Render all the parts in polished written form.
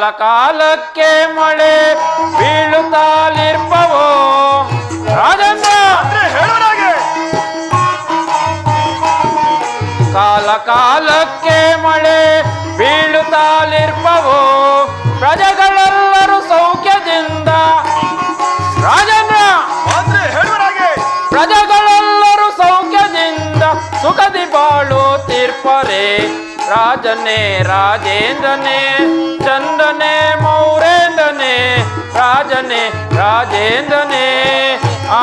ಕಾಲ ಕಾಲಕ್ಕೆ ಮಳೆ ಬೀಳುತ್ತಾಲಿರ್ಪವೋ ರಾಜೇಂದ್ರ. ಕಾಲ ಕಾಲಕ್ಕೆ ಮಳೆ ಬೀಳುತ್ತಾಲಿರ್ಪವೋ ಪ್ರಜೆಗಳೆಲ್ಲರೂ ಸೌಖ್ಯದಿಂದ ರಾಜೇಂದ್ರ. ಪ್ರಜೆಗಳೆಲ್ಲರೂ ಸೌಖ್ಯದಿಂದ ಸುಖದಿ ಬಾಳುತ್ತಿರ್ಪರೆ ರಾಜನೇ ರಾಜೇಂದ್ರನೇ ಚಂದನೆ ಮೌರೇಂದ್ರನೇ ರಾಜನೇ ರಾಜೇಂದ್ರನೇ ಆ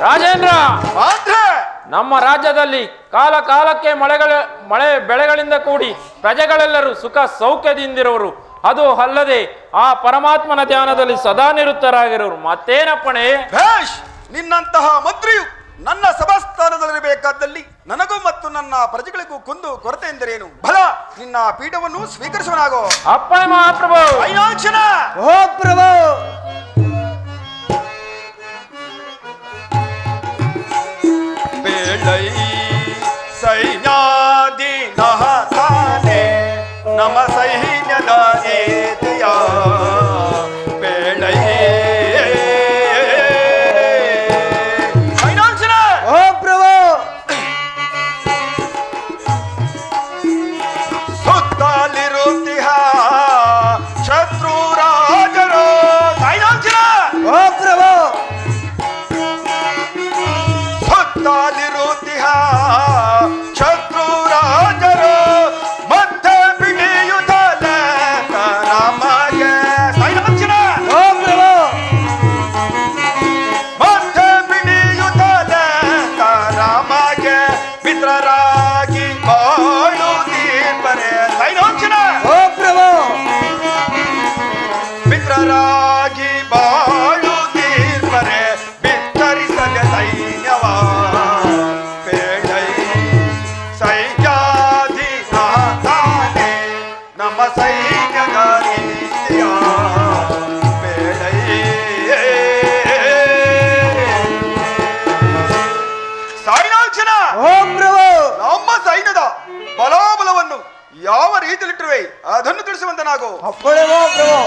ರಾಜೇಂದ್ರ. ನಮ್ಮ ರಾಜ್ಯದಲ್ಲಿ ಕಾಲ ಕಾಲಕ್ಕೆ ಮಳೆ ಬೆಳೆಗಳಿಂದ ಕೂಡಿ ಪ್ರಜೆಗಳೆಲ್ಲರೂ ಸುಖ ಸೌಖ್ಯದಿಂದಿರುವರು. ಅದು ಅಲ್ಲದೆ ಆ ಪರಮಾತ್ಮನ ಧ್ಯಾನದಲ್ಲಿ ಸದಾ ನಿರುತ್ತರಾಗಿರೋರು. ಮತ್ತೇನಪ್ಪಣೆ? ನಿನ್ನಂತಹ ಮಂತ್ರಿಯು ನನ್ನ ಸಭಾಸ್ಥಾನದಲ್ಲಿರಬೇಕಾದಲ್ಲಿ ನನಗೂ ಮತ್ತು ನನ್ನ ಪ್ರಜೆಗಳಿಗೂ ಕುಂದು ಕೊರತೆ ಎಂದರೇನು? ಬಲ ನಿನ್ನ ಪೀಠವನ್ನು ಸ್ವೀಕರಿಸುವನಾಗೋ. ಅಪ್ಪಣೆ ಮಹಾಪ್ರಭು. ಪ್ರಭು ಬೇಳೈ ಸೈನ್ಯಾದಿ ನಹತಾನೆ ನಮ ಸೈನ್ಯದ ಏತೆಯ ಬೇಳೈ ಸುತ್ತಲಿರುತ್ತಿಹ ಶತ್ರು ರಾಜರು ಸುತ್ತಲಿರುತ್ತಿಹ ಶತ್ರು ರಾಜರು ಮತ್ತೆ ಬಿಡಿಯುತ್ತಲೇ ನಮಗೆ ಮತ್ತೆ ಬಿಡಿಯುತ್ತಲೇ ನಮಗೆ ಮಿತ್ರರಾಗಿ ಬಾಳುತ್ತೀರ್ಪರೆ ಮಿತ್ರರಾಗಿ ಬಾಳುತ್ತೀರ್ಪರೆ ಬಿತ್ತರಿಸದ ಸೈನ್ಯವ ಬೇಡೈ ಸೈನ್ಯಾಧಿ ನಾಥಾನೆ ನಮ್ಮ ಸೈನ್ಯದ ನೀತಿಯ ಬೇಡೈ ಸಾಯಿನಾಕ್ಷಣ ನಮ್ಮ ಸೈನ್ಯದ ಬಲಾಬಲವನ್ನು ಯಾವ ರೀತಿಯಲ್ಲಿಟ್ಟಿರುವೆ ಅದನ್ನು ತಿಳಿಸುವಂತನಾಗೋ. ಅಪ್ಪಣೆ ಪ್ರಭು.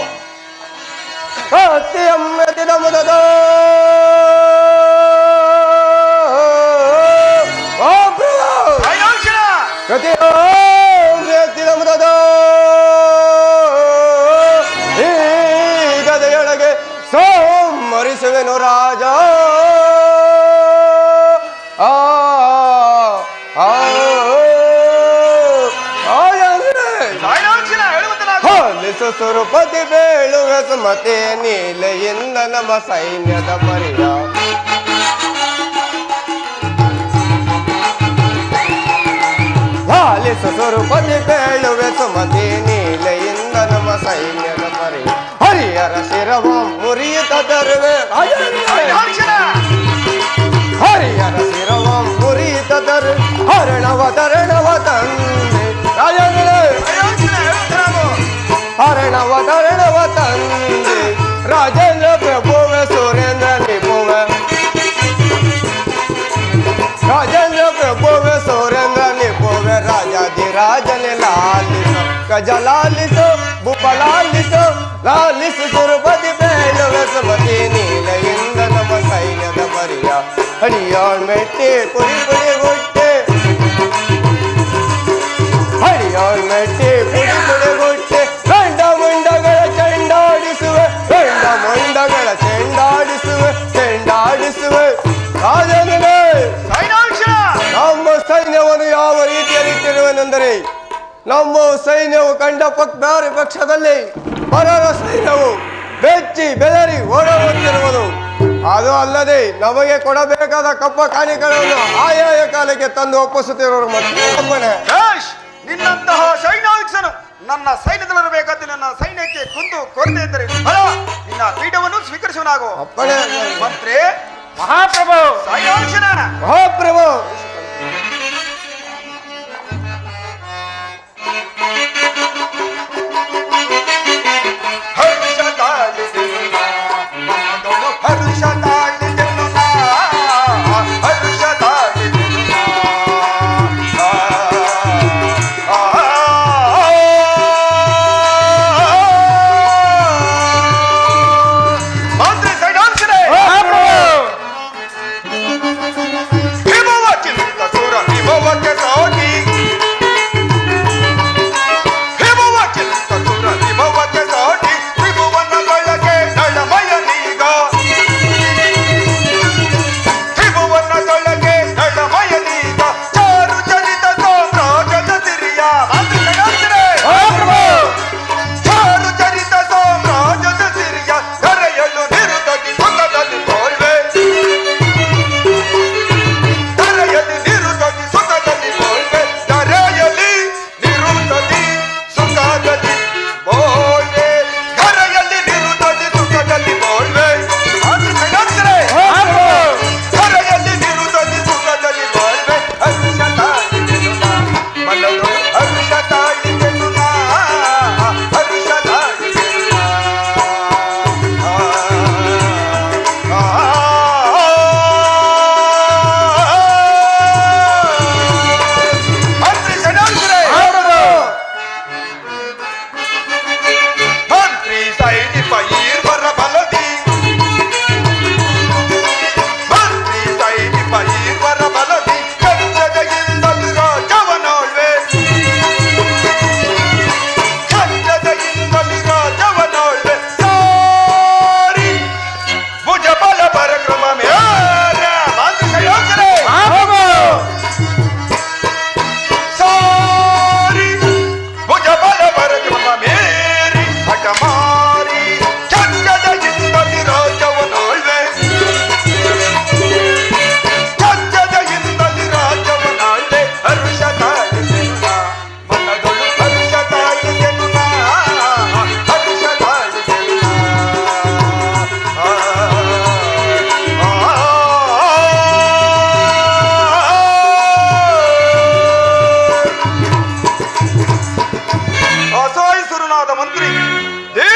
ಈ ಗದೆಯೊಳಗೆ ಸೋಮರಿಸುವೆನು ರಾಜ. ಸ್ವರೂಪತಿ ಬೇಳುವ ಸುಮತೆ ನೀಲೆಯಿಂದ ನಮ್ಮ ಸೈನ್ಯದ ಪರಿಯ ಲಾಲಿಸ ಸ್ವರೂಪತಿ ಬೇಳುವೆ ಸುಮತಿ ನೀಲೆಯಿಂದ ನಮ್ಮ ಸೈನ್ಯದ ಪರಿಯ ಹರಿಯರ ಶಿರವ ಮುರಿಯುತ್ತ ತರುವೆ ಹರಿಯರ ಶಿರವ ಮುರಿಯುತ್ತ ತರು ಹರಣವ ತರಣವ ತಂದೆ ಹರಣವ ತಂದೆ ರಾಜೇಂದ್ರ ಪ್ರಭುವೆ ಸುರೇಂದ್ರ ನಿಭುವೆ ರಾಜೇಂದ್ರ ಪ್ರಭುವೆ ಸುರೇಂದ್ರ ನಿಭುವೆ ರಾಜಾಧಿರಾಜನೆ ಲಾಲಿಸ ಗಜ ಲಾಲಿಸು ಭೂಪ ಲಾಲಿಸು ಲಾಲಿಸು ಸುರಪತಿ ಬೇಳುವೆ ಸುಮತಿ ನೀಲೆಯಿಂದ ನಮ್ಮ ಸೈನ್ಯದ ಪರಿಯ ಹರಿಯಾಳ್ ಮೆಟ್ಟಿ ಪುಡಿ ಪುಡಿ ಗುಟ್ಟೆ ಹರಿಯಾಳ್ ಮೆಟ್ಟಿ ಪುಡಿ ಪುಡಿ ಗುಟ್ಟೆ ಗಂಡ ಮುಂಡಗಳ ಚೆಂಡಾಡಿಸುವೆ ಗಂಡ ಮುಂಡಗಳ ಚೆಂಡಾಡಿಸುವೆ ರಾಜನೇ ನಮ್ಮ ಸೈನ್ಯವನ್ನು ಯಾವ ರೀತಿಯಲ್ಲಿಟ್ಟಿರುವೆನೆಂದರೆ ನಮ್ಮ ಸೈನ್ಯವು ಕಂಡ ಬೇರೆ ಪಕ್ಷದಲ್ಲಿ ಪರರ ಸೈನ್ಯವು ಬೆಚ್ಚಿ ಬೆದರಿ ಓಡಾಡುತ್ತಿರುವುದು. ಅದು ಅಲ್ಲದೆ ನಮಗೆ ಕೊಡಬೇಕಾದ ಕಪ್ಪ ಕಾಣಿಕೆಗಳನ್ನು ಆಯಾಯ ಕಾಲಕ್ಕೆ ತಂದು ಒಪ್ಪಿಸುತ್ತಿರುವರು. ಮತ್ತೆ ನಿನ್ನಂತಹ ಸೈನ್ಯಾಧ್ಯಕ್ಷನು ನನ್ನ ಸೈನ್ಯದಲ್ಲಿರಬೇಕಾದ ನನ್ನ ಸೈನ್ಯಕ್ಕೆ ಕುಂದು ಕೊರತೆ ಎಂದರೆ ನಿನ್ನ ಪೀಠವನ್ನು ಸ್ವೀಕರಿಸುವನಾಗೋ. ಅಪ್ಪಣೆ ಮಂತ್ರಿ. ಮಹಾಪ್ರಭು. ಸೈನ್ಯಾಧ್ಯಕ್ಷನ ಮಹಾಪ್ರಭು. ಹರ್ಷ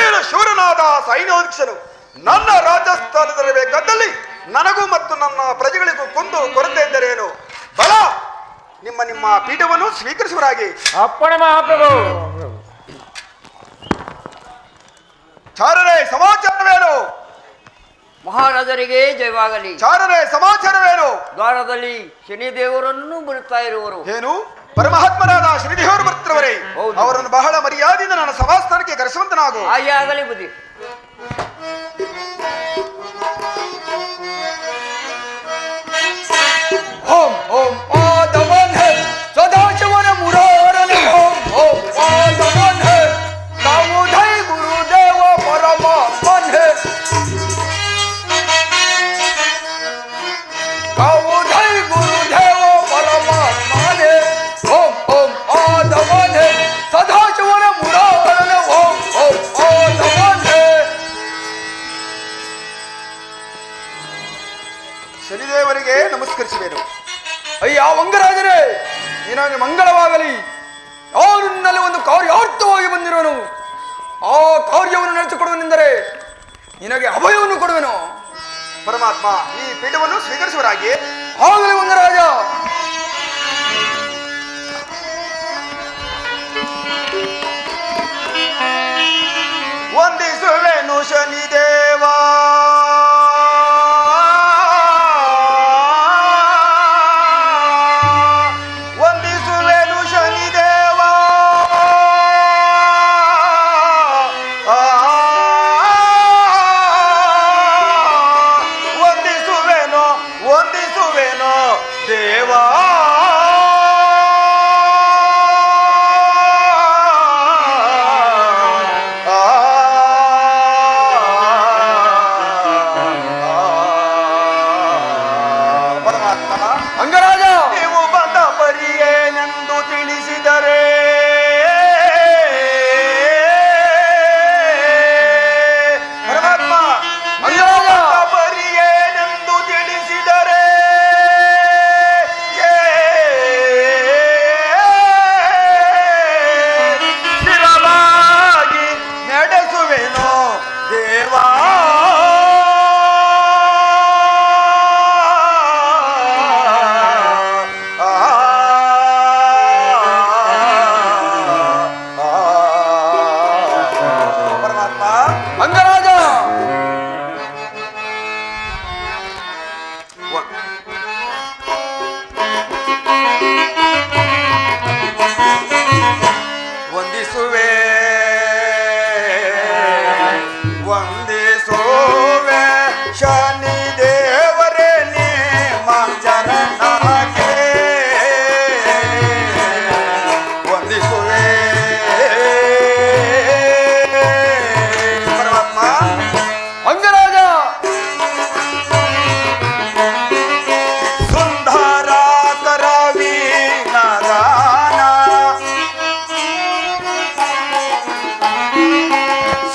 ನೀನು ಶೂರನಾದ ಸೈನ್ಯಾಧ್ಯಕ್ಷನು ನನ್ನ ರಾಜಸ್ಥಾನದಲ್ಲಿರಬೇಕಾದಲ್ಲಿ ನನಗೂ ಮತ್ತು ನನ್ನ ಪ್ರಜೆಗಳಿಗೂ ಕೊಂದು ಕೊರತೆ ಎಂದರೇನು? ಬಲ ನಿಮ್ಮ ನಿಮ್ಮ ಪೀಠವನ್ನು ಸ್ವೀಕರಿಸುವರಾಗಿ. ಅಪ್ಪಣೆ ಮಹಾಪ್ರಭು. ಚಾರರೇ ಸಮಾಚಾರವೇನು? ಮಹಾರಾಜರಿಗೆ ಜಯವಾಗಲಿ. ಚಾರರೇ ಸಮಾಚಾರವೇನು? ದ್ವಾರದಲ್ಲಿ ಶನಿದೇವರನ್ನು ಬರುತ್ತಾ ಇರುವರು. ಏನು? ಪರಮಹಾತ್ಮರಾದ ಶ್ರೀದೇವರು ಬರ್ತಿರುವರೇ? ಹೌದು. ಅವರನ್ನು ಬಹಳ ಮರ್ಯಾದೆಯಿಂದ ನನ್ನ ಸಭಾಸ್ಥಾನಕ್ಕೆ ಕರೆಸುವಂತನಾಗು. ಹಾಗೆ ಆಗಲಿ ಬುದ್ಧಿ. ಓಂ ಓಂ ಆದವನ್ ಹೇ ಸದಾಶಿವನ ಮುರಾರನೆ. ಓಂ ಓಂ ಆದವನ್ ಹೇ ಕಾವುದೈ ಗುರುದೇವ ಪರಮಾತ್ಮನ್ ಹೇ. ಕಾವುದೈ ಗುರುದೇವ ಪರಮಾತ್ಮನ್ ಹೇ. ಓಂ ಓಂ ಆದವನ್ ಹೇ ಸದಾಶಿವನ ಮುರಾರನೆ. ಓಂ ಓಂ ಆದವನ್ ಹೇ. ಶನಿದೇವರಿಗೆ ನಮಸ್ಕರಿಸುವೆನು. ಅಯ್ಯ ವಂಗರಾಜರೇ, ನಿನಗೆ ಮಂಗಳವಾಗಲಿ. ನಾನು ನಿನ್ನಲ್ಲಿ ಒಂದು ಕಾರ್ಯಾರ್ಥವಾಗಿ ಬಂದಿರುವನು. ಆ ಕಾರ್ಯವನ್ನು ನಡೆಸಿಕೊಡುವನೆಂದರೆ ನಿನಗೆ ಅಭಯವನ್ನು ಕೊಡುವೆನು. ಪರಮಾತ್ಮ ಈ ಪೀಠವನ್ನು ಸ್ವೀಕರಿಸುವರಾಗಿ. ಆಗಲಿ ವಂಗರಾಜ. ವಂದಿಸುವೆನು ಶನಿದೇವ. ವಂದಿಸುವೆನು ಶನಿದೇವ. ವಂದಿಸುವೆನು ವಂದಿಸುವೆನು ದೇವಾ. ಅಂಗರಾಜ, ನೀವು ಬಂದ ಪರಿಯೇನೆಂದು ತಿಳಿಸಿದರೆ ಪರಮಾತ್ಮ ಅಂಗರಾಜ, ಪರಿಯೇನೆಂದು ತಿಳಿಸಿದರೆ ಸ್ಥಿರವಾಗಿ ನಡೆಸುವೆನು ದೇವಾ. ಅಂಗರಾಜ, ವಂದಿಸುವೆ ವಂದಿಸುವೆ ಶನಿ ದೇವರೇ ನಿಮ್ಮ ಚರಣಕ್ಕೆ. ವಂದಿಸುವೆ ಪರಮಾತ್ಮ. ಅಂಗರಾಜ, ಸುಂದರ ಕರವೀಣಗಾನ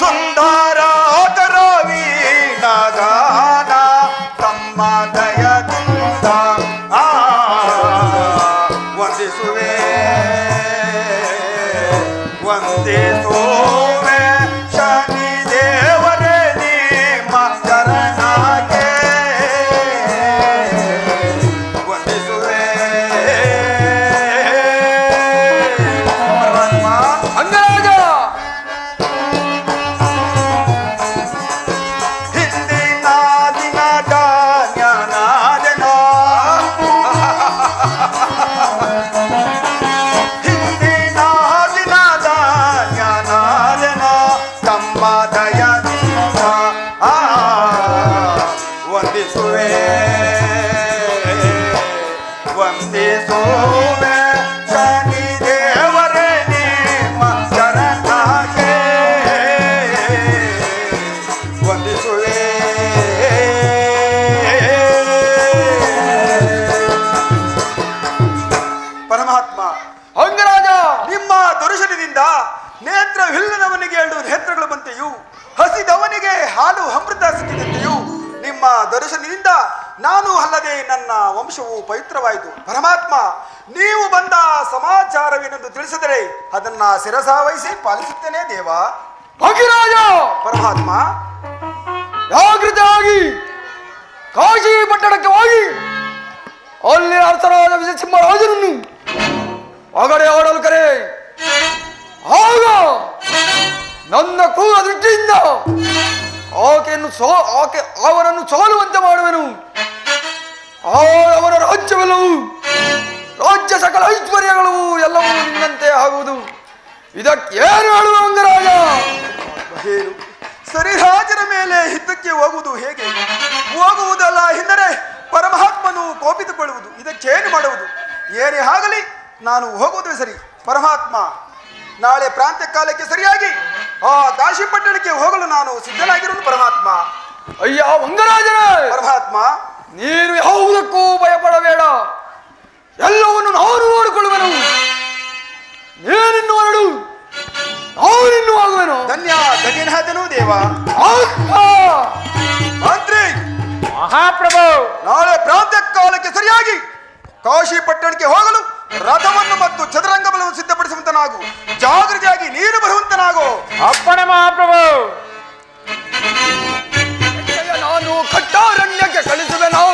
ಸುಂದರ ಕರವೀಣಗಾನ ತಮ್ಮ ದಯದಿಂದ ವಂದಿಸುವೆ ವಂದಿಸುವೆ ಶನಿ ದೇವರೇ ನಿಮ್ಮ ಚರಣಕ್ಕೆ. ವಂದಿಸುವೆ ಪರಮಾತ್ಮ. ಅಂಗರಾಜ, ಹಿಂದಿನ ದಿನದ ಜ್ಞಾನಾದನ ಹಿಂದಿನ ದಿನದ ಜ್ಞಾನಾದನ ತಮ್ಮ ದಯದಿಂದ ವಂದಿಸುವೆ ವಂದಿಸುವೆ ಶನಿ ದೇವರೇ ನಿಮ್ಮ ಚರಣಕ್ಕೆ. ವಂದಿಸುವೆ ಪರಮಾತ್ಮ. ಅಂಗರಾಜ, ನಿಮ್ಮ ದರ್ಶನದಿಂದ ನೇತ್ರವಿಲ್ಲದವನಿಗೆ 2 ನೇತ್ರಗಳು ಬಂತೆಯೂ ಹಸಿದವನಿಗೆ ಹಾಲು ಅಮೃತ ಸಿಕ್ಕಿದಂತೆಯೂ ನಿಮ್ಮ ದರ್ಶನದಿಂದ ನಾನು ಅಲ್ಲದೆ ನನ್ನ ವಂಶವು ಪವಿತ್ರವಾಯಿತು. ಪರಮಾತ್ಮ, ನೀವು ಬಂದ ಸಮಾಚಾರವೇನೆಂದು ತಿಳಿಸಿದರೆ ಅದನ್ನ ಶಿರಸಾವಹಿಸಿ ಪಾಲಿಸುತ್ತೇನೆ ದೇವ. ಅಗಿರಾಜ, ಪರಮಾತ್ಮ ಜಾಗೃತವಾಗಿ ಕಾಶಿ ಪಟ್ಟಣಕ್ಕೆ ಹೋಗಿ ಅಲ್ಲಿ ಅರ್ಥರಾದ ವಿಜಯಸಿಂಹರಾಜನನ್ನು ಹೊಗಡೆ ಆಡಲು ಕರೆ. ಆಗ ನನ್ನ ಕೂಗ ದೃಷ್ಟಿಯಿಂದ ಅವರನ್ನು ಸೋಲುವಂತೆ ಮಾಡುವೆನು. ಅವರ ರಾಜ್ಯವೆಲ್ಲವೂ ರಾಜ್ಯ ಸಕಲ ಐಶ್ವರ್ಯಗಳು ಎಲ್ಲವೂ ನಿನ್ನಂತೆ ಆಗುವುದು. ಇದಕ್ಕೇನು ಹೇಳುವ ಅಂಗರಾಜ? ಏನು ಸರಿರಾಜರ ಮೇಲೆ ಹಿದ್ದಕ್ಕೆ ಹೋಗುವುದು ಹೇಗೆ? ಹೋಗುವುದಲ್ಲ ಎಂದರೆ ಪರಮಾತ್ಮನು ಕೋಪಿತುಕೊಳ್ಳುವುದು. ಇದಕ್ಕೇನು ಮಾಡುವುದು? ಏನೇ ಆಗಲಿ ನಾನು ಹೋಗುವುದು ಸರಿ. ಪರಮಾತ್ಮ ನಾಳೆ ಪ್ರಾಂತ್ಯ ಕಾಲಕ್ಕೆ ಸರಿಯಾಗಿ ಆ ಕಾಶಿ ಪಟ್ಟಣಕ್ಕೆ ಹೋಗಲು ನಾನು ಸಿದ್ಧನಾಗಿರುವುದು. ಪರಮಾತ್ಮ ಅಯ್ಯ ಅಂಗರಾಜನೇ, ಪರಮಾತ್ಮ ನೀನು ಯಾವುದಕ್ಕೂ ಭಯಪಡಬೇಡ. ಎಲ್ಲವನ್ನು ನಾನು ನೋಡಿಕೊಳ್ಳುವೆನು. ನೀನಿನ್ನು ಹೊರಡು, ನಾನಿನ್ನು ಆಗುವೆನು. ಧನ್ಯನಾದನು ದೇವ. ಮಂತ್ರಿ ಮಹಾಪ್ರಭು, ನಾಳೆ ಪ್ರಾಂತ್ಯ ಕಾಲಕ್ಕೆ ಸರಿಯಾಗಿ ಕಾಶಿ ಪಟ್ಟಣಕ್ಕೆ ಹೋಗಲು ರಥವನ್ನು ಮತ್ತು ಚದುರಂಗ ಬಲವನ್ನು ಸಿದ್ಧಪಡಿಸುವಂತನಾಗು. ಜಾಗೃತಿಯಾಗಿ ನೀನು ಬರುವಂತನಾಗು. ಅಪ್ಪಣೆ ಮಹಾಪ್ರಭು. ನಾನು ಕಟ್ಟಾರಣ್ಯಕ್ಕೆ ಕಳಿಸುವೆನು.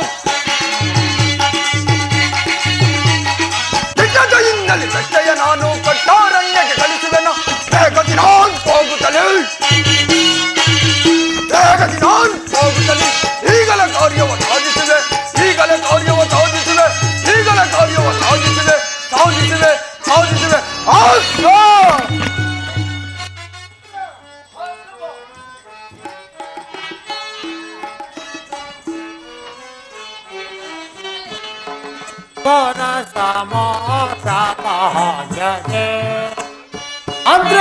ಕಟ್ಟೆಯ ನಾನು ಕಟ್ಟಾರಣ್ಯಕ್ಕೆ ಕಳಿಸುವೆನು. ಬೇಗದಿ ನಾನು ಹೋಗುತ್ತಲೇ, ಬೇಗದಿ ನಾನು ಹೋಗುತ್ತಲೇ. ಈಗಲೇ ಕಾರ್ಯವ ಸಾಧಿಸಿದೆ, ಈಗಲೇ ಕಾರ್ಯವ ಸಾಧಿಸಿದೆ, ಈಗಲೇ ಕಾರ್ಯವ ಸಾಧಿಸಿದೆ, ಸಾಧಿಸಿದೆ, ಸಾಧಿಸಿದೆ. ಅಂದ್ರ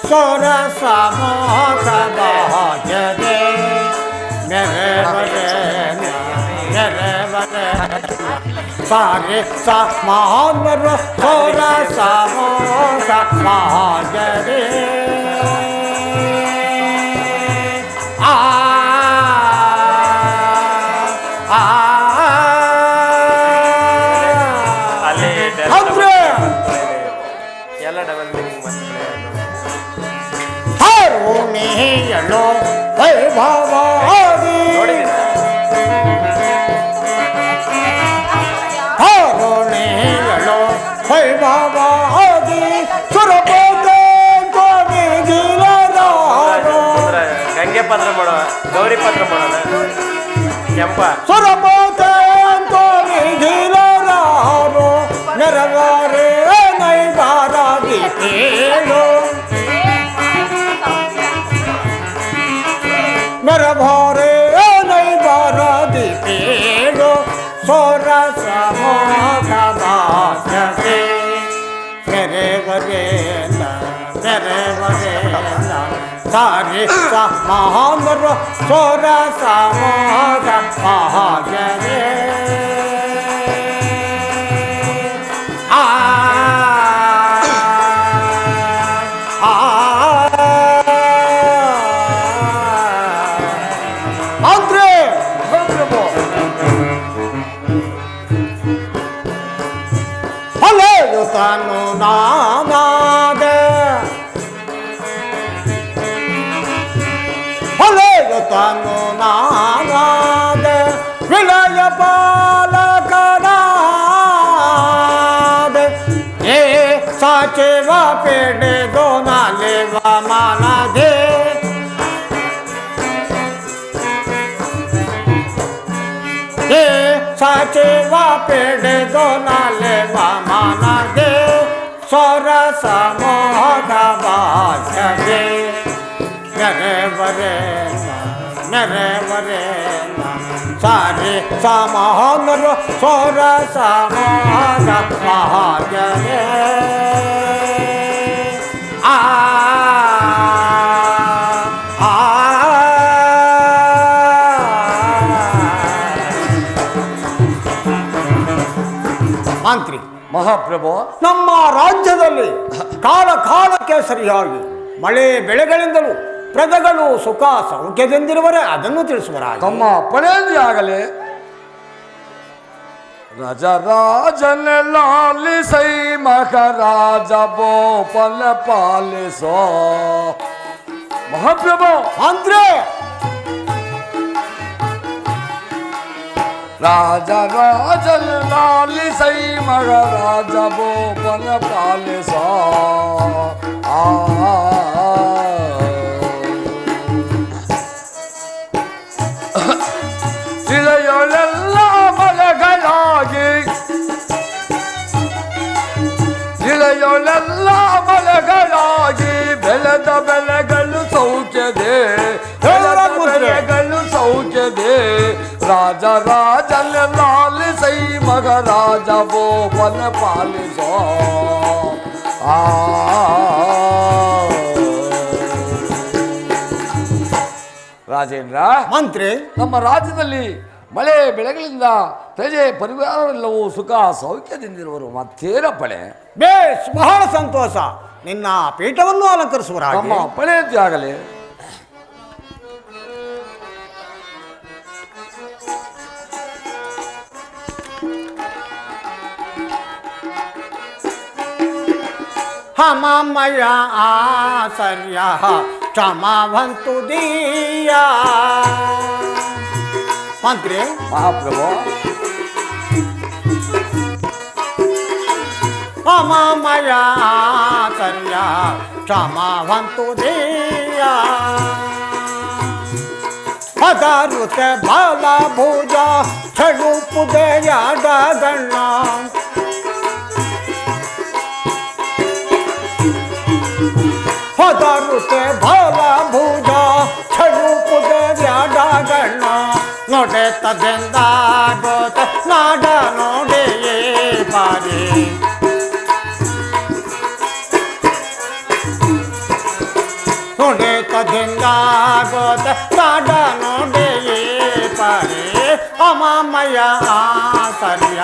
ಸೋರ ಸಮೋಸ ಭಾಜನೆ ನೆರೆ ಸಾರೆ ಸಮಾನರ ಸೋರ ಸಮೋಸ ಭಾಜನೆ ಹರುಣಿಯಲೋ ವೈಭವಾದಿ ಹರುಣಿಯಲೋ ವೈಭವಾದಿ ಸುರಪೋತೆ ಗಂಗೆ ಪತ್ರ ಮಾಡೋ, ಗೌರಿ ಪತ್ರ ಮಾಡೋಣ. ಕೆಂಪ ಸುರಪೋತೆ ನೆರವಾರೆ ನೈವಾರಾದಿ ಕೇಳು ನರಭಾರೆ ನೈವಾರಾದಿ ಕೇಳು ಸೋರ ಸಮೋಘ ಭಾಷೆ ನೆರೆವರೇನ ಸಾರಿ ಮಹಾಂದ್ರ ಸೋರ ಸಮೋಘ ಭಾಷೆ ತಾನು ನಾನಾದ ಹೊಲೆಯು ತಾನು ನಾನಾದ ವಿಲಯ ಪಾಲಕನಾದ ಏ ಸಾಚೇವ ಪೇಡೆ ದೋನಾಲೇವ ಮಾನದೇ ಏ ಸಾಚೇವ ಪೇಡೆ ದೋನಾಲೇವ ಮಾನದೇ ಸೋರ ಸಮೋಘ ಭಾಷೆ ನೆರೆ ಸಾರಿ ಸಮೋಹನರು ಸೋರ ಸಮೋಘ ಭಾಷೆ ಮಂತ್ರಿ ಮಹಾಪ್ರಭು, ನಮ್ಮ ರಾಜ್ಯದಲ್ಲಿ ಕಾಲ ಕಾಲಕ್ಕೆ ಸರಿಯಾಗಿ ಮಳೆ ಬೆಳೆಗಳಿಂದಲೂ ಪ್ರಜೆಗಳು ಸುಖ ಸೌಖ್ಯದಿಂದಿರುವರೆ ಅದನ್ನು ತಿಳಿಸುವರಾಗಿ. ತಮ್ಮ ಅಪ್ಪಣೆಯಲ್ಲಿ ಆಗಲೇ ರಾಜರಾಜನ ಲಾಲಿಸೈ ಮಹಾರಾಜ ಬೋಪನ ಪಾಲಿಸೋ ಮಹಾಪ್ರಭು ಮಂತ್ರಿ ರಾಜರಾಜನ ಲಾಲಿಸೈ ಮಹಾರಾಜ ಬೋಪನ ಪಾಲಿಸೋ ಇಳೆಯೊಳೆಲ್ಲ ಮಲಗಳಾಗಿ ಇಳೆಯೊಳೆಲ್ಲ ಮಲಗಳಾಗಿ ಬೆಳೆದ ಬೆಳೆಗಳು ಸೌಖ್ಯದೆ ಬೆಳೆದ ಬೆಳೆಗಳು ಸೌಖ್ಯದೆ ರಾಜರಾಜನ ಲಾಲಿಸೈ ಮಹಾರಾಜ ಬೋಪನ ಪಾಲಿಸೋ ರಾಜೇಂದ್ರ ಮಂತ್ರಿ ನಮ್ಮ ರಾಜ್ಯದಲ್ಲಿ ಮಳೆ ಬೆಳೆಗಳಿಂದ ಪ್ರಜೆ ಪರಿವಾರವೆಲ್ಲವೂ ಸುಖ ಸೌಖ್ಯದಿಂದಿರುವರು ಮತ್ತೇನ ಪಳೆ ಬೇಸ್ ಬಹಳ ಸಂತೋಷ. ನಿನ್ನ ಪೀಠವನ್ನು ಅಲಂಕರಿಸುವರಾಗಿ ನಮ್ಮ ಪಳೆಯಂತೆ ಆಗಲಿ. ಹಮಮಯ ಆಸರ್ಯ ಕ್ಷಮವಂತು ದೀಯ ಮಂತ್ರಿ ಮಹಾಪ್ರಭು ಹಮಮಯ ಆಸರ್ಯ ಕ್ಷಮವಂತು ದೀಯ ಪದರುತ ಬಲ ಭುಜ ಛಡುಪುದಯ ಗಣ್ಣ ಪದರುತೆ ಬಲ ಭುಜ ಛಡುಪುದಯ ಗಣ್ಣ ನೋಡೆ ತದೆಂದ ಗೋತ ನಾಡ ನೋಡೆಯೇ ಪಾರಿ ನೋಡೆ ತದೆಂದ ಗೋತ ನಾಡ ನೋಡೆಯೇ ಪಾರಿ ಅಮಮಯ ಆಸರ್ಯ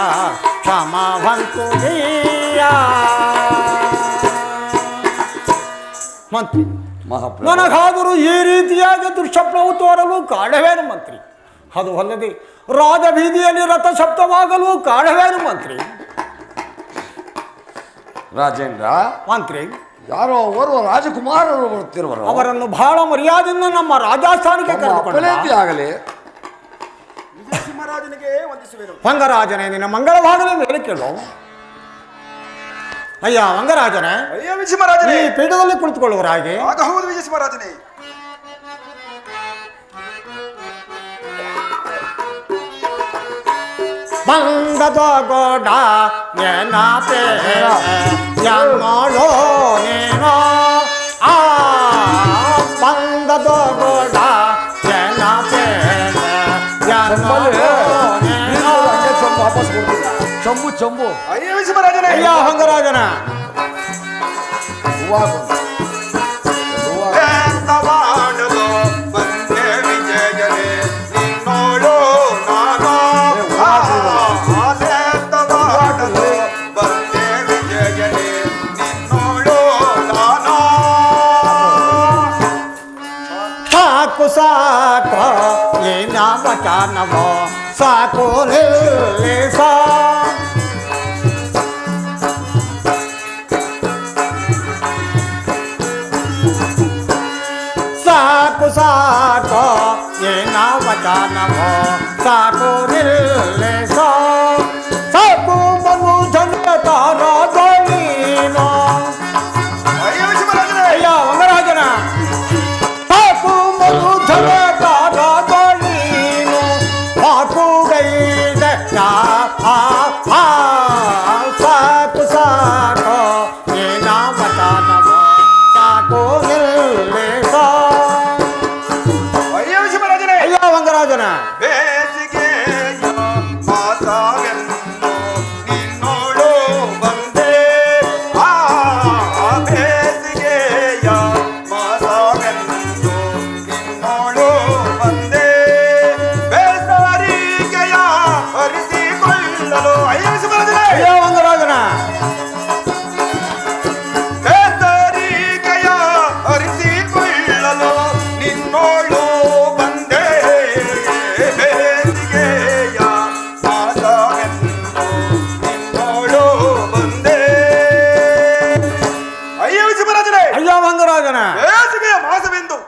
ಕ್ಷಮವಂತು ದೀಯ ಮಂತ್ರಿ ಮಹಾಪ್ರಭು ನನಗಾದರೂ ಈ ರೀತಿಯಾಗಿ ದುರ್ಶಬ್ದವು ತೋರಲು ಕಾರಣವೇನು ಮಂತ್ರಿ? ಅದು ಅಲ್ಲದೆ ರಾಜಬೀದಿಯಲ್ಲಿ ರಥಶಬ್ದವಾಗಲು ಕಾರಣವೇನು ಮಂತ್ರಿ? ರಾಜೇಂದ್ರ ಮಂತ್ರಿ ಯಾರೋ ಓರ್ವ ರಾಜಕುಮಾರರು ಬರುತ್ತಿರುವರು ಅವರನ್ನು ಬಹಳ ಮರ್ಯಾದೆಯಿಂದ ನಮ್ಮ ರಾಜಸ್ಥಾನಕ್ಕೆ ಕರೆದುಕೊಂಡು ಪಳೆಯಂತೆ ಆಗಲಿ. ವಿಜಯಸಿಂಹರಾಜನಿಗೆ ವಂದಿಸುವೆನು. ವಂಗರಾಜನೇ ನಿನ್ನ ಮಂಗಳವಾಗಲೇ ಮೇಲೆ ಕೇಳು. ಅಯ್ಯ ವಂಗರಾಜನೇ, ಅಯ್ಯ ವಿಜಯಸಿಂಹರಾಜನೇ, ಈ ಪೀಠದಲ್ಲಿ ಕುಳಿತುಕೊಳ್ಳುವರಾಗಿ. ಆಗ ಹೌದು ವಿಜಯಸಿಂಹರಾಜನೇ. ಬಂದದ ಗೋಡ ನೆನಪೆ ನೋಡೋ ನೀನೋ ಆ ಬಂದದ ಗೋಡ ನೆನಪೆ ವಾಪಸ್ ಕೊಡ್ತೀನಿ. ಚಂಬು ಚಂಬು ಅಯ್ಯ ವಿಜಯಸಿಂಹರಾಜನೇ, ಅಯ್ಯ ವಂಗರಾಜನ ಹೂವ ಕೊಡು. ಹೂವ. ಎಂದವಾಡಲು ಬಂದೆ ವಿಜಯನೇ, ನಿನ್ನೋಳು ನಾನು. ಎಂದವಾಡಲು ಬಂದೆ ವಿಜಯನೇ, ನಿನ್ನೋಳು ನಾನು. ಸಾಕು ಸಾಕು ಏನ ವಚನವೋ ಸಾಕು ನಿಲ್ಲಿಸ ಸಾಕು ಸಾಕು ಏನ ವಚನವೋ ಸಾಕು ನಿಲ್ಲಿಸ ಸಾಕು ಮನು ಜನತಾರ ನೀನು ಅಯ್ಯ ವಿಜಯಸಿಂಹರಾಜನೇ, ಅಯ್ಯ ವಂಗರಾಜನ ಸಾಕು ಮನು ಜನತಾರ ನೀನು ಸಾಕುಗೈದ ಸಾಕು ಸಾಕು ಏನ ವಚನವೋ ಸಾಕು ನಿಲ್ಲಿಸ ಅಯ್ಯ ವಿಜಯಸಿಂಹರಾಜನೇ, ಅಯ್ಯ ವಂಗರಾಜನ ಬೇಸಿಗೆಯ ಮಾಸಾವೆ ಮಂಗರಾಜನ ಬೇಸಿಗೆಯ ಮಾಸವೆಂದು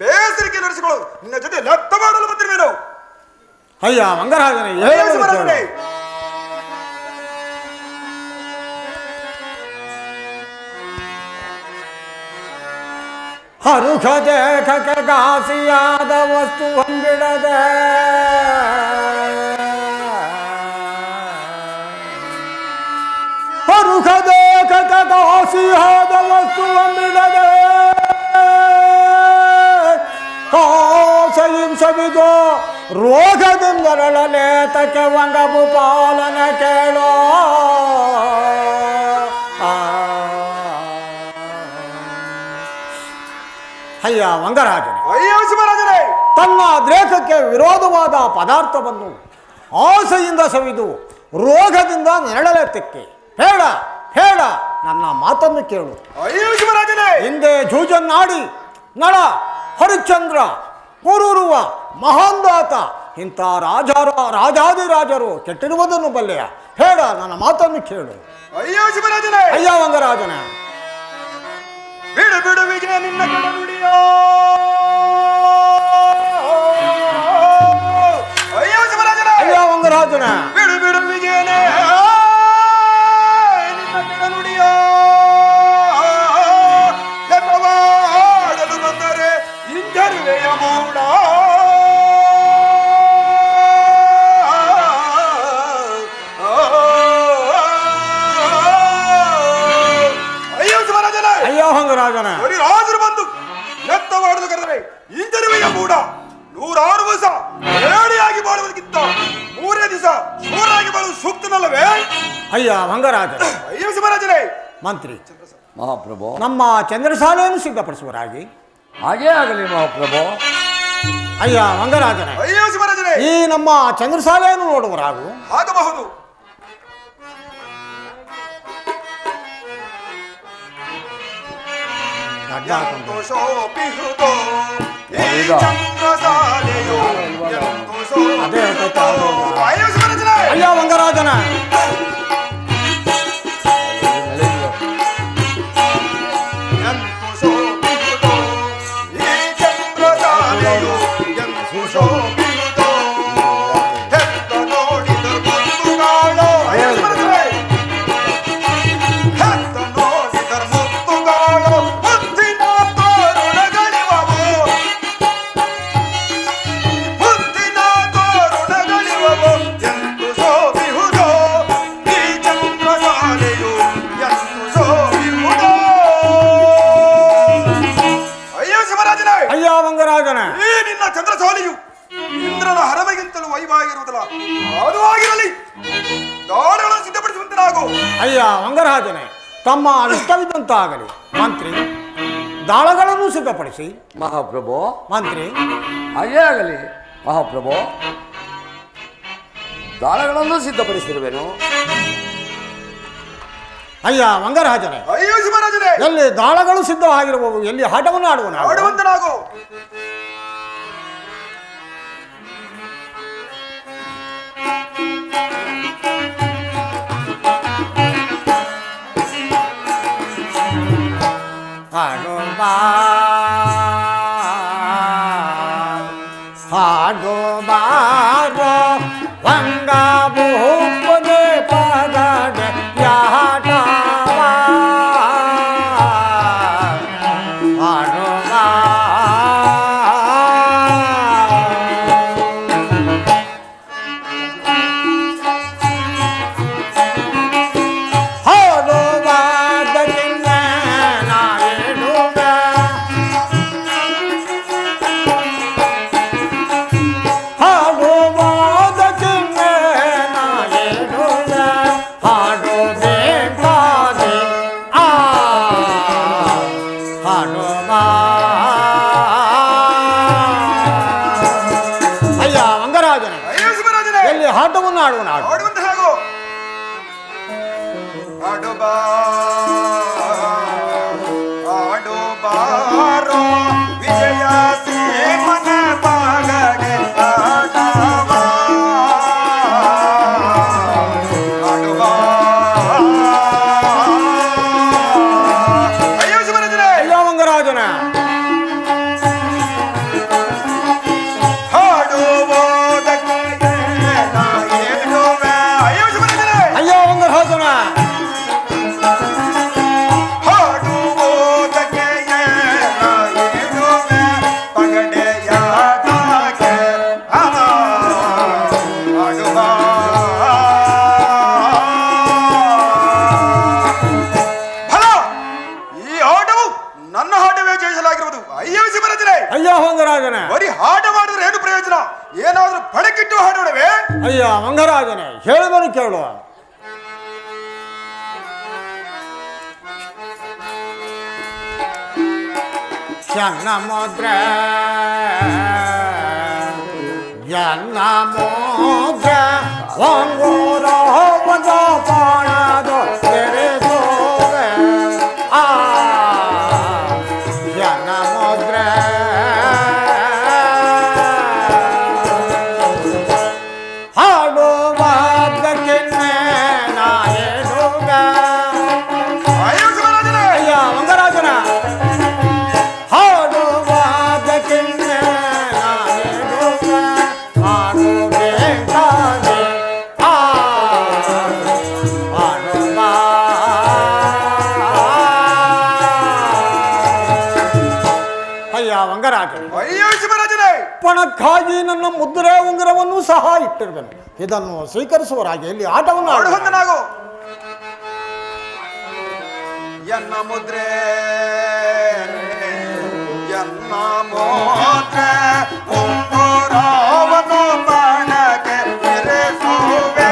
ಬೇಸರಿಕೆ ನಡೆಸಿಕೊಳ್ಳು. ನಿನ್ನ ಜೊತೆ ಲೆಕ್ಕ ಮಾಡಲು ಬಂದಿರುವೆನು. ಅಯ್ಯ ಮಂಗರಾಜನೇ ಅಯ್ಯೋ ಮಹಾರಾಜನೇ, ಹರುಖ ದೇಖಕ್ಕೆ ಘಾಸಿಯಾದ ವಸ್ತು ಹೊಂಬಿಡದೆ ಹರುಖ ದೇಖಕ್ಕೆ ಘಾಸಿಯಾದ ವಸ್ತು ಹೊಂಬಿಡದೆ ಕಾಸಹಿಂಸವಿದು ರೋಗದಿಂದರಳಲೇತಕ್ಕೆ ವಂಗಬು ಪಾಲನ ಕೇಳೋ ಅಯ್ಯ ಮಂಗರಾಜನೇ, ಅಯ್ಯೋ ಶಿವರಾಜನೇ, ತನ್ನ ದೇಹಕ್ಕೆ ವಿರೋಧವಾದ ಪದಾರ್ಥವನ್ನು ಆಸೆಯಿಂದ ಸವಿದು ರೋಗದಿಂದ ನೆರಳಲೆತ್ತಕ್ಕೆ ಬೇಡ ಬೇಡ, ನನ್ನ ಮಾತನ್ನು ಕೇಳು. ಅಯ್ಯೋ ಶಿವರಾಜನೇ, ಹಿಂದೆ ಜೂಜನ್ನಾಡಿ ನಳ ಹರಿಶ್ಚಂದ್ರ ಕೂರೂರುವ ಮಹಾಂದಾತ ಇಂಥ ರಾಜಾದಿರಾಜರು ಕೆಟ್ಟಿರುವುದನ್ನು ಬಲ್ಲೆಯ? ಬೇಡ, ನನ್ನ ಮಾತನ್ನು ಕೇಳು. ಅಯ್ಯೋ ಶಿವರಾಜನೇ, ಅಯ್ಯ ಮಂಗರಾಜನ, ಬಿಡು ಬಿಡುವಿಗೆ ನಿನ್ನ ಕಡ ನುಡಿಯೋ. ಅಯ್ಯೋ ಶಿವರಾಜನೇ, ಅಯ್ಯ ಮಂಗರಾಜನ, ಬಿಡು ಬಿಡುವಿಗೇನೆ ನಿನ್ನ ಕಡ ನುಡಿಯೋ. ಲೆಕ್ಕವಾಡಲು ಬಂದರೆ ಇಂಜರುವೆಯ ಮೂಡ. ಅಯ್ಯೋ ಶಿವರಾಜನೇ, ಅಯ್ಯ ಮಂಗರಾಜನ, ರಾಜರು ಬಂದು ಲೆಕ್ಕವಾಡಲು ಕರೆದರೆ ಇಂಜರುವೆಯ ಮೂಡ. 106 ವರ್ಷ ಏಡಿಯಾಗಿ ಬಾಳುವುದಕ್ಕಿಂತ 3 ದಿವಸ ಶೂರಾಗಿ ಬಾಳುವುದು ಸೂಕ್ತನಲ್ಲವೇ? ಅಯ್ಯ ಮಂಗರಾಜನ. ಅಯ್ಯೋ ಶಿವರಾಜನೇ, ಮಂತ್ರಿ, ಮಹಾಪ್ರಭು, ನಮ್ಮ ಚಂದ್ರಶಾಲೆಯನ್ನು ಸಿದ್ಧಪಡಿಸುವರಾಗಿ. ಹಾಗೇ ಆಗಲಿ ಮಹಾಪ್ರಭು. ಅಯ್ಯ ಮಂಗರಾಜನ, ಅಯ್ಯೋ ಶಿವರಾಜನೇ, ಈ ನಮ್ಮ ಚಂದ್ರಶಾಲೆಯನ್ನು ನೋಡುವರಾಗು. ಆಗಬಹುದು. ಎಂತು ಶೋಭಿಸುತ್ತೋ ಈ ಚಂದ್ರಶಾಲೆಯು, ಎಂತು ಅದೇ ಶೋಭಿಸುತ್ತೋ. ಅಯ್ಯೋ ಶಿವರಾಜನೇ, ಅಯ್ಯ ಮಂಗರಾಜನ, ಎಂತು ಶೋಭಿಸುತ್ತೋ ಈ ಚಂದ್ರಶಾಲೆಯು, ಎಂತು ಶೋಭಿಸುತ್ತೋ. ಹೆತ್ತ ನೋಡಿದರು ಮುತ್ತುಗಾಳು. ಅಯ್ಯೋ ಶಿವರಾಜನೇ, ಹೆತ್ತ ನೋಡಿದರು ಮುತ್ತುಗಾಳು. ಮುತ್ತಿನ ತೋರಣಗಳಿವವು, ಮುತ್ತಿನ ತೋರಣಗಳಿವವು. ಎಂತು ಶೋಭಿಸುವುದೋ ಈ ಚಂದ್ರಶಾಲೆಯು, ಎಂತು ಶೋಭಿಸುವುದೋ. ಅಯ್ಯೋ ಶಿವರಾಜನೇ, ಅಯ್ಯ ಮಂಗರಾಜನ, ಈ ನಿನ್ನ ಚಂದ್ರಶಾಲೆಯು ಇಂದ್ರನ ಹರವೆಗಿಂತಲೂ ವೈಭಾಗಿರುವುದಿಲ್ಲ. ಅದು ಆಗಿರಲಿ, ದಾಳಗಳನ್ನು ಸಿದ್ಧಪಡಿಸುವಂತೆ ನಾವು. ಅಯ್ಯ ಮಂಗರಾಜನೇ, ತಮ್ಮ ಇಷ್ಟವಿದ್ದಂತಾಗಲಿ. ಮಂತ್ರಿ, ದಾಳಗಳನ್ನು ಸಿದ್ಧಪಡಿಸಿ. ಮಹಾಪ್ರಭು, ಮಂತ್ರಿ, ಹಾಗೇ ಆಗಲಿ ಮಹಾಪ್ರಭು. ದಾಳಗಳನ್ನು ಸಿದ್ಧಪಡಿಸಿರುವೆನು. ಅಯ್ಯ ಮಂಗರಾಜನೇ, ಅಯ್ಯೋ ಶಿವರಾಜನೇ, ಎಲ್ಲಿ ದಾಳಗಳು ಸಿದ್ಧವಾಗಿರುವವು, ಎಲ್ಲಿ ಆಟವನ್ನು ಆಡುವನು? ಆಡುವಂತೆ ನಾವು. ಹಾಡು ಬಾ, ಹಾಡು ಬಾರೋ ವಂಗ ಭೂಪನೆ ಪಗಡೆ ಯಾಟವ. ಹಾಡು ಬಾ, ಹಾಡು ಬಾದ ಚಿನ್ನ ನಾಯಿಡುವೆ. ಹಾಡು ಬಾದ ಚಿನ್ನ ನಾಯಿಡುವೆ. ಹಾಡು ಬೇಕಾದೆ ಆ ಹಾಡು ಬಾ. ಅಯ್ಯ ಮಂಗರಾಜನೇ, ಅಯ್ಯೋ ಶಿವರಾಜನೇ, ಎಲ್ಲಿ ಆಟವನ್ನು ಆಡುವನು? ಆಡು. ಆಡುವಂತೆ ನಾವು. ಆಡು ಬಾ, ಆಡು ಬಾರೋ ವಿಜಯ ಸಿಂಹನ ಬಾಗಡೆ ಆಡವ. ಆಡು ಬಾ. ಅಯ್ಯೋ ಶಿವರಾಜನೇ, ಅಯ್ಯ ಮಂಗರಾಜನೇ, ಮಂಗರಾಜನ ಹಾಡುವುದಕ್ಕೆ ನಾ ಹೇಳುವೆ. ಅಯ್ಯೋ ಶಿವರಾಜನೇ! ಅಯ್ಯೋ ಮಂಗರಾಜನ ಹಾಡುವುದಕ್ಕೆ ನಾ ಹೇಳುವೆ. ಪಗಡೆಯಾಟಕ್ಕೆ ಹಾಡುವ. ಫಲ ಈ ಆಟವು ನನ್ನ ಹಾಟವೇ ಜಯಿಸಲಾಗಿರುವುದು. ಅಯ್ಯೋ ಶಿವರಾಜನೇ! ಅಯ್ಯೋ ಮಂಗರಾಜನ ಬರೀ ಹಾಡ ಮಾಡಿದ್ರೆ ಏನು ಪ್ರಯೋಜನ? ಏನಾದ್ರೂ ಪಡಕಿಟ್ಟು ಹಾಡೋಣವೇ? ಅಯ್ಯ ಮಂಗರಾಜನೇ ಹೇಳುವನು ಕೇಳುವ. ಚನ್ನ ಮುದ್ರೆ ಎನ್ನ ಮುದ್ರೆ ಒಂಗೂರ ಹೋದ ಪಾಣದು ತೆರೆದೋವೆ ಆ ಎನ್ನ ಮುದ್ರೆ ಹಾಡುವುದಕ್ಕೆ ನಾ ಹೇಳುವೆ. ಅಯ್ಯೋ ಶಿವರಾಜನೇ! ಅಯ್ಯ ಮಂಗರಾಜನ ಹಾಡುವುದಕ್ಕೆ ನಾ ಹೇಳುವೆ. ಹಾಡುಬೇಕಾಗಿ ಹಾಡುವ. ಅಯ್ಯ ಮಂಗರಾಜನ ಅಯ್ಯೋ ಶಿವರಾಜನೇ! ಪಣಕ್ಕಾಗಿ ನನ್ನ ಮುದ್ರೆ ಉಂಗುರವನ್ನು ಸಹ ಇಟ್ಟಿರುವೆನು. ಇದನ್ನು ಸ್ವೀಕರಿಸುವರಾಗಿ ಇಲ್ಲಿ ಆಟವನ್ನು ಆಡುವ. ಆಡುವಂತನಾಗು. ಎನ್ನ ಮುದ್ರೆ ಎನ್ನ ಮುದ್ರೆ ಉಂಗುರವನ್ನು ಬಾಣಕ್ಕೆ ಇರಿಸುವೆ.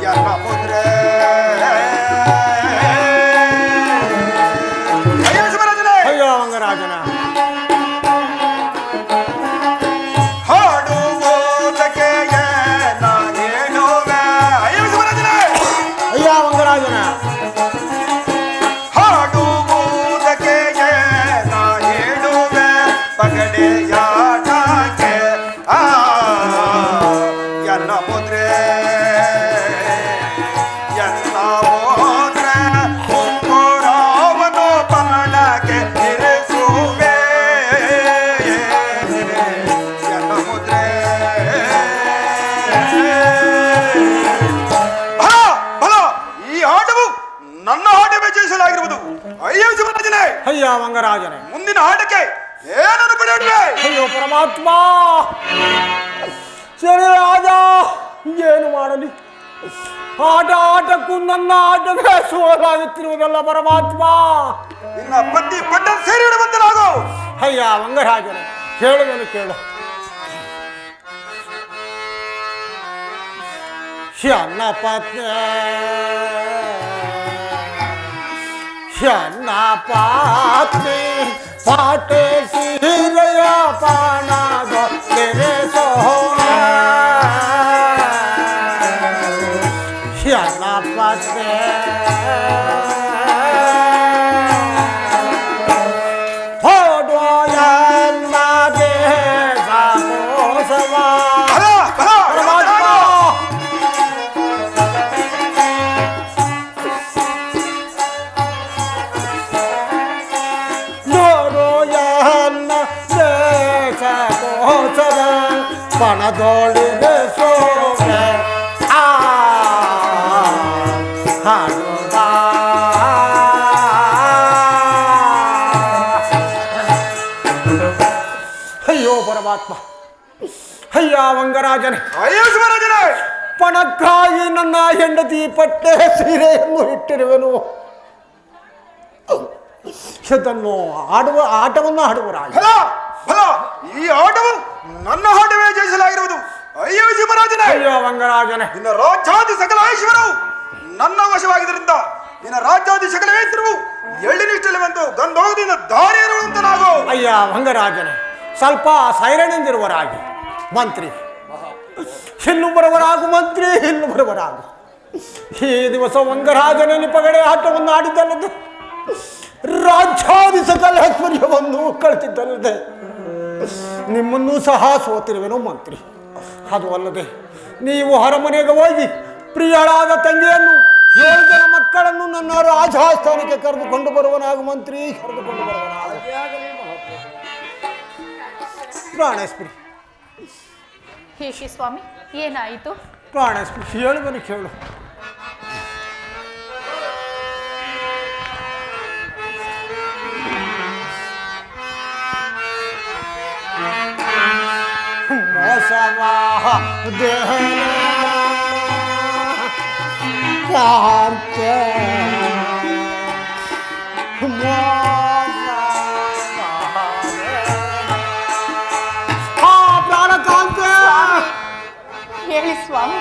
ಎನ್ನ ಮುದ್ರೆ ಅಯ್ಯೋ ಶಿವರಾಜನೇ! ಅಯ್ಯ ಮಂಗರಾಜನ ಹಾಡುವುದಕ್ಕೆ ನಾ ಹೇಳುವೆ. ಅಯ್ಯೋ ಶಿವರಾಜನೇ! ಅಯ್ಯ ಮಂಗರಾಜನ ಹಾಡುವುದಕ್ಕೆ ನಾ ಹೇಳುವೆ. ಪಗಡೆಯಾಟಕ್ಕೆ ಎನ್ನ ಮುದ್ರೆ ಎನ್ನ ಮುದ್ರೆ ಉಂಗುರವನ್ನು ಬಾಣಕ್ಕೆ ಇರಿಸುವೆ. ಎನ್ನ ಮುದ್ರೆ ಬಲ ಬಲ ಈ ಆಟವು ನನ್ನ ಆಟವೇ ಜಯಿಸಲಾಗಿರುವುದು. ಅಯ್ಯೋ ಶಿವರಾಜನೇ! ಅಯ್ಯ ಮಂಗರಾಜನೇ ಮುಂದಿನ ಆಟಕ್ಕೆ ಏನನ್ನು ಪಡೆಯುವೆ? ಅಯ್ಯೋ ಪರಮಾತ್ಮ ಸರಿ ರಾಜ ಏನು ಮಾಡಲಿ? ಆಟಕ್ಕೂ ನನ್ನ ಆಟವೇ ಸೋಲಾಗುತ್ತಿರುವುದಲ್ಲ ಪರಮಾತ್ಮ. ನಿನ್ನ ಪಟ್ಟಿ ಪಟ್ಟ ಸೇರಿ ಬಂದನಾಗು. ಅಯ್ಯ ಮಂಗರಾಜನೇ ಹೇಳುವೆನು ಕೇಳು. ಶನ್ನ ಪತ್ನಿ ಶನ್ನ ಪಾತ್ನಿ ಪಾಟೆ ಸೀರೆಯ ಪಾಣದ ತೆರೆ ಸೋನೆ ಶನ್ನ ಪತ್ನಿ ಹೊಡುವ ಎಲ್ಲ ದೇಶ ಮೋಸವ ಬಲ ಬಲ ಪರಮಾತ್ಮ ನೋಡೋಯನ್ನ ದೇಶ ಕೋಸವ ಪಣದೊಳಿಗೆ ಸೋಗೆ ಹಾಡುವ. ಅಯ್ಯೋ ಪರಮಾತ್ಮ ಅಯ್ಯ ಮಂಗರಾಜನೇ ಅಯ್ಯೋ ಶಿವರಾಜನೇ! ಪಣಕ್ಕಾಗಿ ನನ್ನ ಹೆಂಡತಿ ಪಟ್ಟೆ ಸೀರೆಯನ್ನು ಇಟ್ಟಿರುವೆನು. ಇದನ್ನು ಆಟವನ್ನು ಆಡುವರಾಗಿ ಫಲ ಫಲ ಈ ಆಟವು ನನ್ನ ಆಟವೇ ಜಯಿಸಲಾಗಿರುವುದು. ಅಯ್ಯೋ ಶಿವರಾಜನೇ! ಅಯ್ಯೋ ಮಂಗರಾಜನೇ ನಿನ್ನ ರಾಜ್ಯಾದಿ ಸಕಲ ಐಶ್ವರ್ಯವು ನನ್ನ ವಶವಾಗಿದ್ದರಿಂದ ನಿನ್ನ ರಾಜ್ಯಾದಿ ಸಕಲ ಐಶ್ವರ್ಯವು ಎಳ್ಳಿನಿಷ್ಟಲೆಂದು ಗಂಧೋಗದಿಂದ ದಾರಿ ಇರುವಂತನಾಗು. ಅಯ್ಯ ಮಂಗರಾಜನೇ ಸ್ವಲ್ಪ ಸೈರಣೆಂದಿರುವರಾಗಿ ಮಂತ್ರಿ ಇನ್ನು ಬರುವರಾಗು ಮಂತ್ರಿ ಇನ್ನು ಬರುವರಾಗು. ಈ ದಿವಸ ಮಂಗರಾಜನೇ ಪಗಡೆ ಆಟವನ್ನು ಆಡಿದ್ದಲ್ಲದೆ ರಾಜ್ಯಾದಿ ಸಕಲ ಐಶ್ವರ್ಯವನ್ನು ಕಳಿಸಿದ್ದಲ್ಲದೆ ನಿಮ್ಮನ್ನೂ ಸಹ ಸೋತಿರುವೆನು ಮಂತ್ರಿ. ಅದು ಅಲ್ಲದೆ ನೀವು ಅರಮನೆಗೆ ಹೋಗಿ ಪ್ರಿಯಳಾದ ತಂಗಿಯನ್ನು 7 ಜನ ಮಕ್ಕಳನ್ನು ನನ್ನ ರಾಜಸ್ಥಾನಕ್ಕೆ ಕರೆದುಕೊಂಡು ಬರುವನಾಗು ಮಂತ್ರಿ, ಕರೆದುಕೊಂಡು ಬರುವನಾಗು. ಪ್ರಾಣೇಶ್ವರಿ, ಹೇಗೆ ಸ್ವಾಮಿ, ಏನಾಯಿತು? ಪ್ರಾಣೇಶ್ವರಿ, ಹೇಳುವನು ಕೇಳು. ಮೋಸವಾಹ ದೇಹ ಕಾಂತೆ ಪ್ರಾಣಕಾಂತೆ, ಹೇಳಿ ಸ್ವಾಮಿ.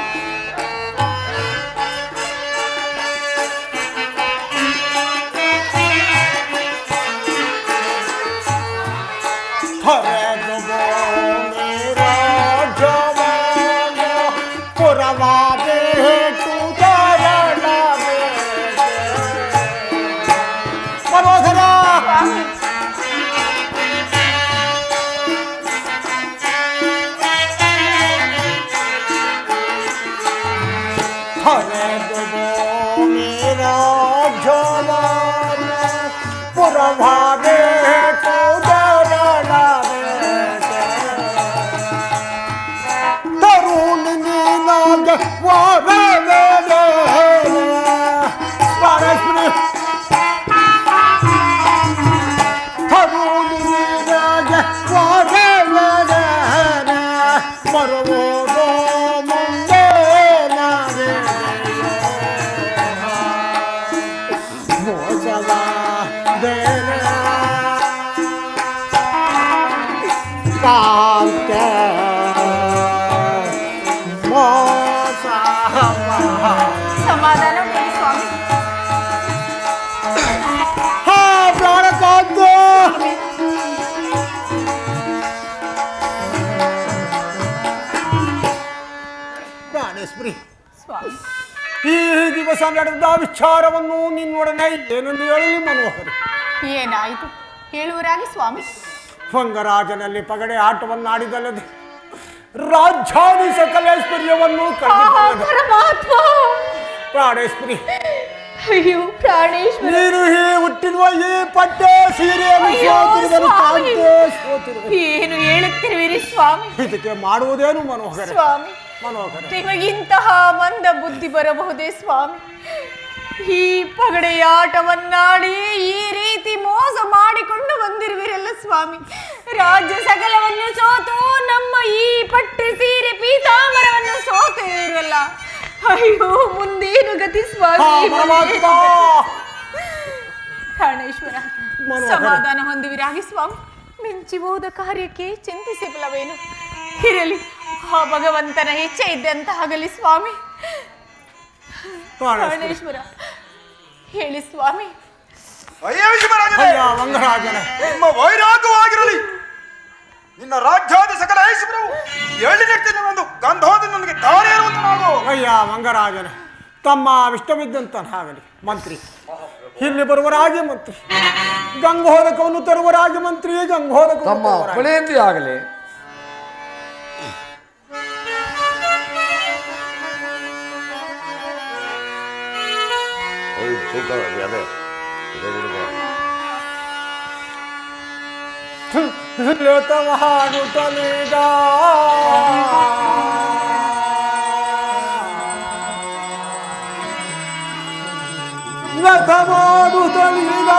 ಸಮಾಧಾನ ಮಾಡಿ ಸ್ವಾಮಿ. ಪ್ರಾಣೇಶ್ವರಿ, ಸ್ವಾಮಿ, ಈ ದಿವಸ ನಡೆದ ವಿಚಾರವನ್ನು ನಿನ್ನೊಡನೆ ಏನೆಂದು ಹೇಳಲಿ ಮನೋಹರಿ? ಏನಾಯಿತು ಹೇಳುವರಾಗಿ ಸ್ವಾಮಿ. ಭಂಗರಾಜನಲ್ಲಿ ಪಗಡೆ ಆಟವನ್ನಾಡಿದಲ್ಲದೆ ರಾಜ್ಯಾದಿ ಸಕಲೇಶ್ವರ್ಯವನ್ನು ಕಂಡುಕೊಳ್ಳದೆ ಪರಮಾತ್ಮ. ಪ್ರಾಣೇಶ್ವರಿ, ಅಯ್ಯೋ ಪ್ರಾಣೇಶ್ವರ, ನೀನು ಹುಟ್ಟಿರುವ ಈ ಪಟ್ಟೆ ಸೀರೆಯನ್ನು ಸೋತಿರುವುದು ಕಾಂತೆ ಸೋತಿರುವುದು. ಏನು ಹೇಳುತ್ತಿರುವಿರಿ ಸ್ವಾಮಿ? ಇದಕ್ಕೆ ಮಾಡುವುದೇನು ಮನೋಹರ? ಸ್ವಾಮಿ, ಮನೋಹರ, ನಿಮಗಿಂತಹ ಮಂದ ಬುದ್ಧಿ ಬರಬಹುದೇ ಸ್ವಾಮಿ? ಈ ಪಗಡೆಯಾಟವನ್ನಾಡಿ ಈ ರೀತಿ ಮೋಸ ಮಾಡಿಕೊಂಡು ಬಂದಿರುವಿರಲ್ಲ ಸ್ವಾಮಿ. ರಾಜ್ಯ ಸಕಲವನ್ನು ಸೋತು ನಮ್ಮ ಈ ಪಟ್ಟೆ ಸೀರೆ ಪೀತಾಂಬರವನ್ನು ಸೋತು ಇರಲ್ಲ. ಅಯ್ಯೋ ಮುಂದೇನು ಗತಿ ಸ್ವಾಮಿ? ಪ್ರಾಣೇಶ್ವರ, ಸಮಾಧಾನ ಹೊಂದುವಿರಾಗಿ ಸ್ವಾಮಿ. ಮಿಂಚಿ ಹೋದ ಕಾರ್ಯಕ್ಕೆ ಚಿಂತಿಸಿ ಫಲವೇನು? ಇರಲಿ, ಆ ಭಗವಂತನ ಇಚ್ಛೆ ಇದ್ದಂತಾಗಲಿ ಸ್ವಾಮಿ. ಪ್ರಾಣೇಶ್ವರ, ಹೇಳಿ ಸ್ವಾಮಿ. ಅಯ್ಯ ವಿಷಮರಾಜನೇ, ಮಂಗರಾಜನೇ, ನಿಮ್ಮ ವೈರಾಗ್ಯವಾಗಿರಲಿ. ನಿನ್ನ ರಾಜ್ಯಾದ ಸಕಲ ಐಶ್ವರ್ಯವು ಎಳ್ಳಿನೆಟ್ಟಿನ ಒಂದು ಗಂಧೋದ ನನಗೆ ದಾರಿ ಇರುವಂತೆ ಮಾಡು. ಅಯ್ಯ ಮಂಗರಾಜನೇ, ತಮ್ಮ ಇಷ್ಟವಿದ್ದಂತಾಗಲಿ ಮಂತ್ರಿ. ಇಲ್ಲಿ ಬರುವರಾಗಿ ಮಂತ್ರಿ, ಗಂಗೋದಕವನ್ನು ತರುವರಾಗಿ ಮಂತ್ರಿ, ಗಂಗೋದಕ ತಮ್ಮ ಪಳೆಯಂತೆ ಆಗಲಿ. ಮಾಡುತ್ತಲೀಗ ಲತ ಮಾಡುತ್ತಲೀಗ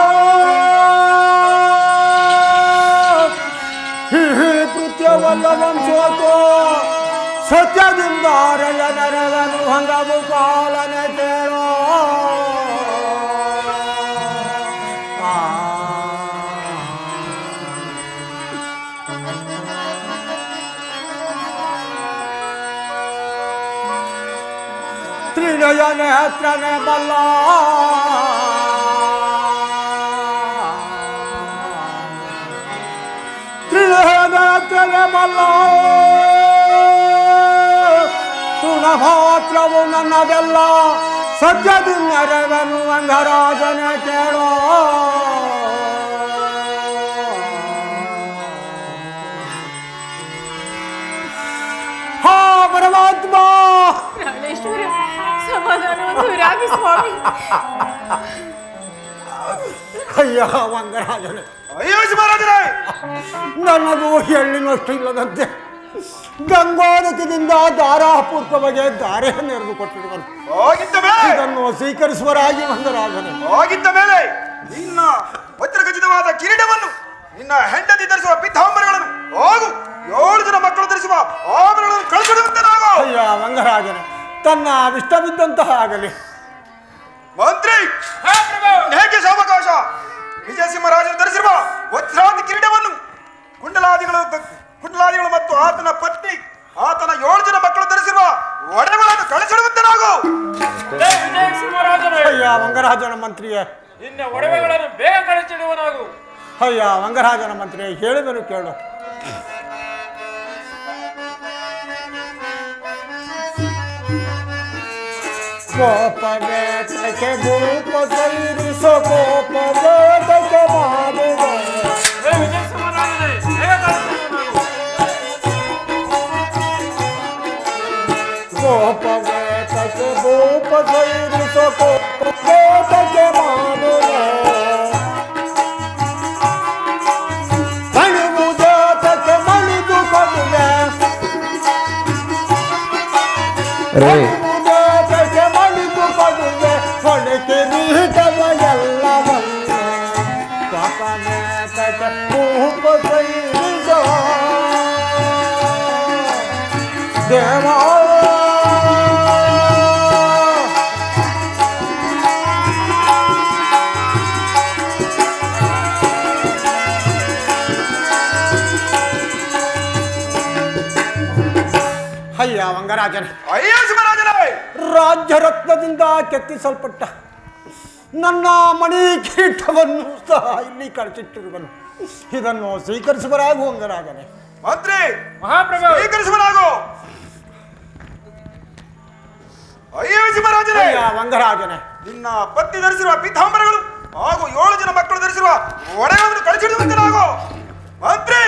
ಕೃತ್ಯವಲ್ಲವಂ ಸೋತು ಸತ್ಯದಿಂದ ನರವನು ಹಂಗವು ಪಾಲನೆ ಕೇಳೋ. ತ್ರಿನಯ ನೇತ್ರನೆ ಬಲ್ಲ ತ್ರಿನಯ ನೇತ್ರನೆ ಬಲ್ಲ ತೃಣಮಾತ್ರವು ನನ್ನದೆಲ್ಲ ಸತ್ಯದಿನ್ನರವನು ಅಂಗರಾಜನ ಕೇಳೋ. ಹಾ ಪರಮಾತ್ಮ, ಪ್ರಾಣೇಶ್ವರ, ಸಮಾಧಾನ ಹೊಂದುವಿರಾಗಿ ಸ್ವಾಮಿ. ಅಯ್ಯ ವಂಗರಾಜನೇ, ಅಯ್ಯೋ ಮಹಾರಾಜರೇ, ನನ್ನದು ಎಳ್ಳಿನಷ್ಟು ಇಲ್ಲದಂತೆ ಗಂಗೋದಕದಿಂದ ಧಾರಾಪೂರ್ವವಾಗಿ ಧಾರೆಯನ್ನು ಎರೆದು ಕೊಟ್ಟಿರುವನು. ಹೋಗಿದ್ದ ಮೇಲೆ ಇದನ್ನು ಸ್ವೀಕರಿಸುವರಾಗಿ ವಂಗರಾಜನೇ. ಹೋಗಿದ್ದ ಮೇಲೆ ನಿನ್ನ ವಜ್ರಖಚಿತವಾದ ಕಿರೀಟವನ್ನು, ನಿನ್ನ ಹೆಂಡತಿ ಧರಿಸುವ ಪಿತಾಂಬರಗಳನ್ನು, ಹೋಗು 7 ಜನ ಮಕ್ಕಳು ಧರಿಸುವ ಆಭರಣಗಳನ್ನು ಕಳಿಸಿಡುವಂತೆ ನಾವು. ಅಯ್ಯ ವಂಗರಾಜನೇ, ತನ್ನ ಇಷ್ಟವಿದ್ದಂತಹ ಆಗಲಿ. ಮಂತ್ರಿ ಹೇಗೆ ಸಾವಕಾಶ ವಿಜಯಸಿಂಹರಾಜನು ಧರಿಸಿರುವ ವಜ್ರಾದಿ ಕಿರೀಟವನ್ನು, ಕುಂಡಲಾದಿಗಳು ಮತ್ತು ಆತನ ಪತ್ನಿ, ಆತನ 7 ಜನ ಮಕ್ಕಳು ಧರಿಸಿರುವ ಒಡವೆಗಳನ್ನು ಕಳಿಸಿಡುವಂತೆ ನಾವು. ಅಯ್ಯ ವಂಗರಾಜನ ಮಂತ್ರಿಯೇ, ನಿನ್ನ ಒಡವೆಗಳನ್ನು ಬೇಗ ಕಳಿಸಿಡುವನಾಗು. ಅಯ್ಯ ವಂಗರಾಜನ ಮಂತ್ರಿಯೇ, ಹೇಳಿದನು ಕೇಳು. ಕೋಪವೇತಕ್ಕೆ ಭೂಪ ಸೈರಿಸೋ ಕೋಪವೇತಕ್ಕೆ ಮಾಡುವೆ. ಕೋಪವೇತಕ್ಕೆ ಭೂಪ ಸೈರಿಸೋ ಕೋಪವೇತಕ್ಕೆ ಮಾಡುವೆ. ಮಣಿಮುದೇತಕ್ಕೆ ಮಣಿದು ಕೊಡುವೆ. ಮಣಿಮುದೇತಕ್ಕೆ ಮಣಿದು ಕೊಡುವೆ. ಹೊಣೆ ಕಿರೀಟವ ಎಲ್ಲವನ್ನೇ ಕೋಪವೇತಕ್ಕೆ ಭೂಪ ಸೈರಿಸೋ ದೇವಾ. ಅಯ್ಯ ವಂಗರಾಜನೇ, ಅಯ್ಯೋ ಶಿವರಾಜನೇ, ರಾಜ್ಯ ರತ್ನದಿಂದ ಕೆತ್ತಿಸಲ್ಪಟ್ಟ ನನ್ನ ಮಣಿ ಕಿರೀಟವನ್ನು ಸಹ ಇಲ್ಲಿ ಕಳಿಸಿಟ್ಟಿರುವನು. ಇದನ್ನು ಸ್ವೀಕರಿಸುವರಾಗು ವಂಗರಾಜನೇ. ಮಂತ್ರಿ ಮಹಾಪ್ರಭು ಸ್ವೀಕರಿಸುವರಾಗು. ಅಯ್ಯೋ ಶಿವರಾಜನೇ, ಅಯ್ಯ ವಂಗರಾಜನೇ, ನಿನ್ನ ಪತ್ನಿ ಧರಿಸಿರುವ ಪೀತಾಂಬರಗಳು ಹಾಗೂ 7 ಜನ ಮಕ್ಕಳು ಧರಿಸಿರುವ ಒಡವೆಗಳನ್ನು ಕಳಿಸಿಡುವಂತೆ ನಾವು. ಮಂತ್ರಿ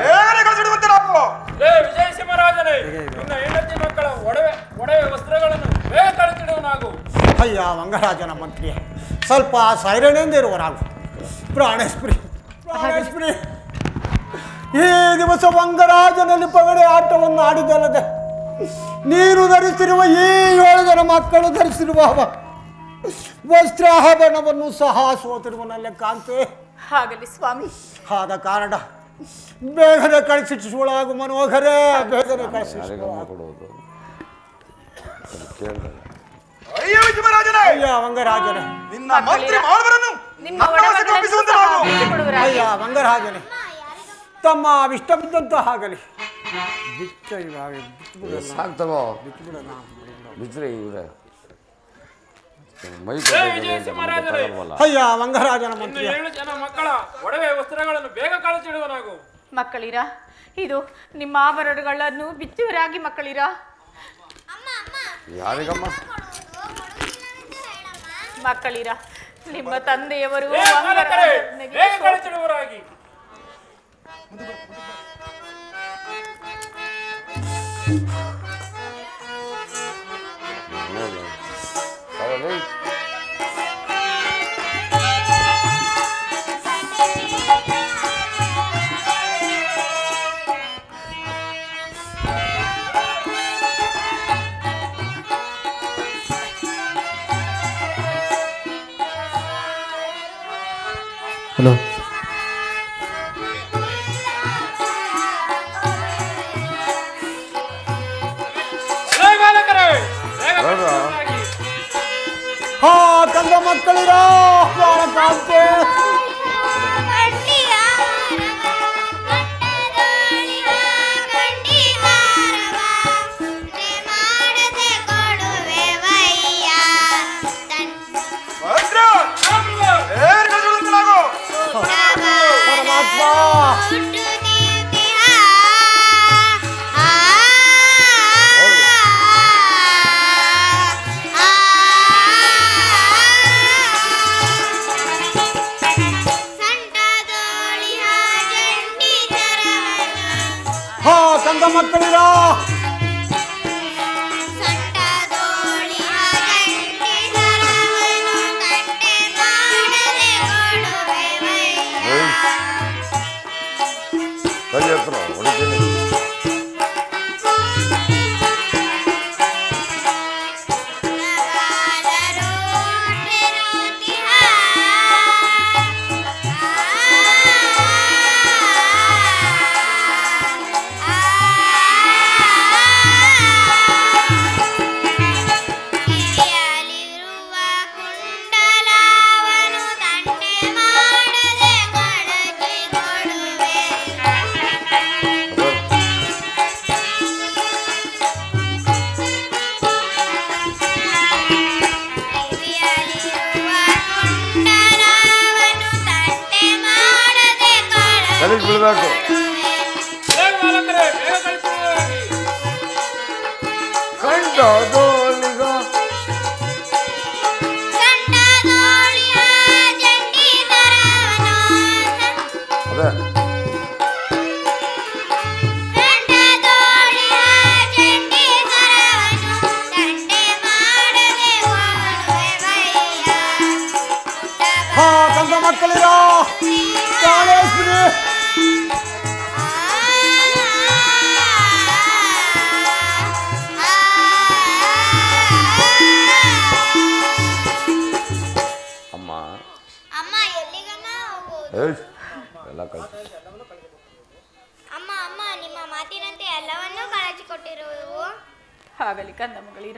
ಬೇಗನೆ ಕಳಿಸಿಡುವಂತೆ ನಾವು. ವಿಜಯಸಿಂಹರಾಜನೇ, ನಿನ್ನ ಹೆಂಡತಿ ಮಕ್ಕಳ ಒಡವೆ ವಸ್ತ್ರಗಳನ್ನು ಬೇಗ ಕಳಿಸಿಡುವನಾಗು. ಅಯ್ಯ ವಂಗರಾಜನ ಮಂತ್ರಿಯೇ, ಸ್ವಲ್ಪ ಸೈರಣೆಯಿಂದ ಇರುವರಾಗು. ಪ್ರಾಣೇಶ್ವರಿ, ಈ ದಿವಸ ವಂಗರಾಜನಲ್ಲಿ ಪಗಡೆ ಆಟವನ್ನು ಆಡಿದಲ್ಲದೆ ನೀನು ಧರಿಸಿರುವ ಈ 7 ಜನ ಮಕ್ಕಳು ಧರಿಸಿರುವ ವಸ್ತ್ರಾಭರಣವನ್ನು ಸಹ ಸೋತಿರುವನಲ್ಲೇ ಕಾಂತೆ. ಹಾಗಲಿ ಸ್ವಾಮಿ. ಆದ ಕಾರಣ ಬೇಗನೆ ಕಳಿಸಿಸುವಳಾಗು ಮನೋಹರೇ, ಬೇಗನೆ ಕಳಿಸಿಸುವಳಾಗು. ಅಯ್ಯೋ ಶಿವರಾಜನೇ, ಅಯ್ಯ ವಂಗರಾಜನೇ, ನಿನ್ನ ಮಂತ್ರಿ ಮಾಳವರನ್ನು ನಿಮ್ಮ ನನ್ನ ವಶಕ್ಕೆ ಒಡವೆಗಳನ್ನು ಒಪ್ಪಿಸುವಂತೆ ಸಹ ನಾವು. ಬಿಟ್ಟುಕೊಡುವರಾಗಿ. ಅಯ್ಯ ವಂಗರಾಜನೇ, ತಮ್ಮ ಇಷ್ಟವಿದ್ದಂತಹ ಆಗಲಿ. ಸಾಕು ತಗೋ ಬಿದ್ದರೆ ಇವ್ರೆ ಮೈ ವಿಜಯಸಿಂಹರಾಜರೇ, ಅಯ್ಯ ವಂಗರಾಜನ ಇನ್ನು ಮಂತ್ರಿ. 7 ಜನ ಮಕ್ಕಳ ಒಡವೆ ವಸ್ತ್ರಗಳನ್ನು ಬೇಗ ಕಳಿಸಿಡುವನಾಗು. ಮಕ್ಕಳಿರ, ಇದು ನಿಮ್ಮ ಆಭರಣಗಳನ್ನು ಬಿಚ್ಚುವರಾಗಿ ಮಕ್ಕಳಿರ. ಯಾರಿಗಮ್ಮ ಮಕ್ಕಳಿರ, ನಿಮ್ಮ ತಂದೆಯವರು ಮಾಲಕರೇ, ವಂಗರಾಜನಿಗೆ ಬೇಗ ಕಳಿಸಿಡುವರಾಗಿ. ಹಲೋ ಮಾಲಕರೇ, ಬೇಗ ಕಳಿಸಿಡುವರಾಗಿ. ಹಾ ಕಂದ ಮಕ್ಕಳಿರ ಕಾಂತೆ. ಪರಮಾತ್ಮ ಹಾ ಕಂದ ಮಕ್ಕಳಿರ ಸಂಟದೋಳಿ ಕಳಿಸ್ಬಿಡ್ಬೇಕು. ಬೇಗ ಮಾಲಕರೇ, ಬೇಗ ಕಳಿಸಿರುವುದಾಗಿ. ಕಂಡದೋಳಿಗ ಅದೇ ಹಾ ಕಂದ ಮಕ್ಕಳಿರೋ ಕಾಳೇಶ್ವರಿ ಅಮ್ಮ ಅಮ್ಮ ಎಲ್ಲಿಗಮ್ಮ ಹೋಗೋದು? ಏಯ್, ಎಲ್ಲ ಕಳಿಸಿ. ಅಮ್ಮ ಅಮ್ಮ ನಿಮ್ಮ ಮಾತಿನಂತೆ ಎಲ್ಲವನ್ನೂ ಕಳಚಿಕೊಟ್ಟಿರುವು. ಆಗಲಿ ಕಂದ ಮಗಳಿರ.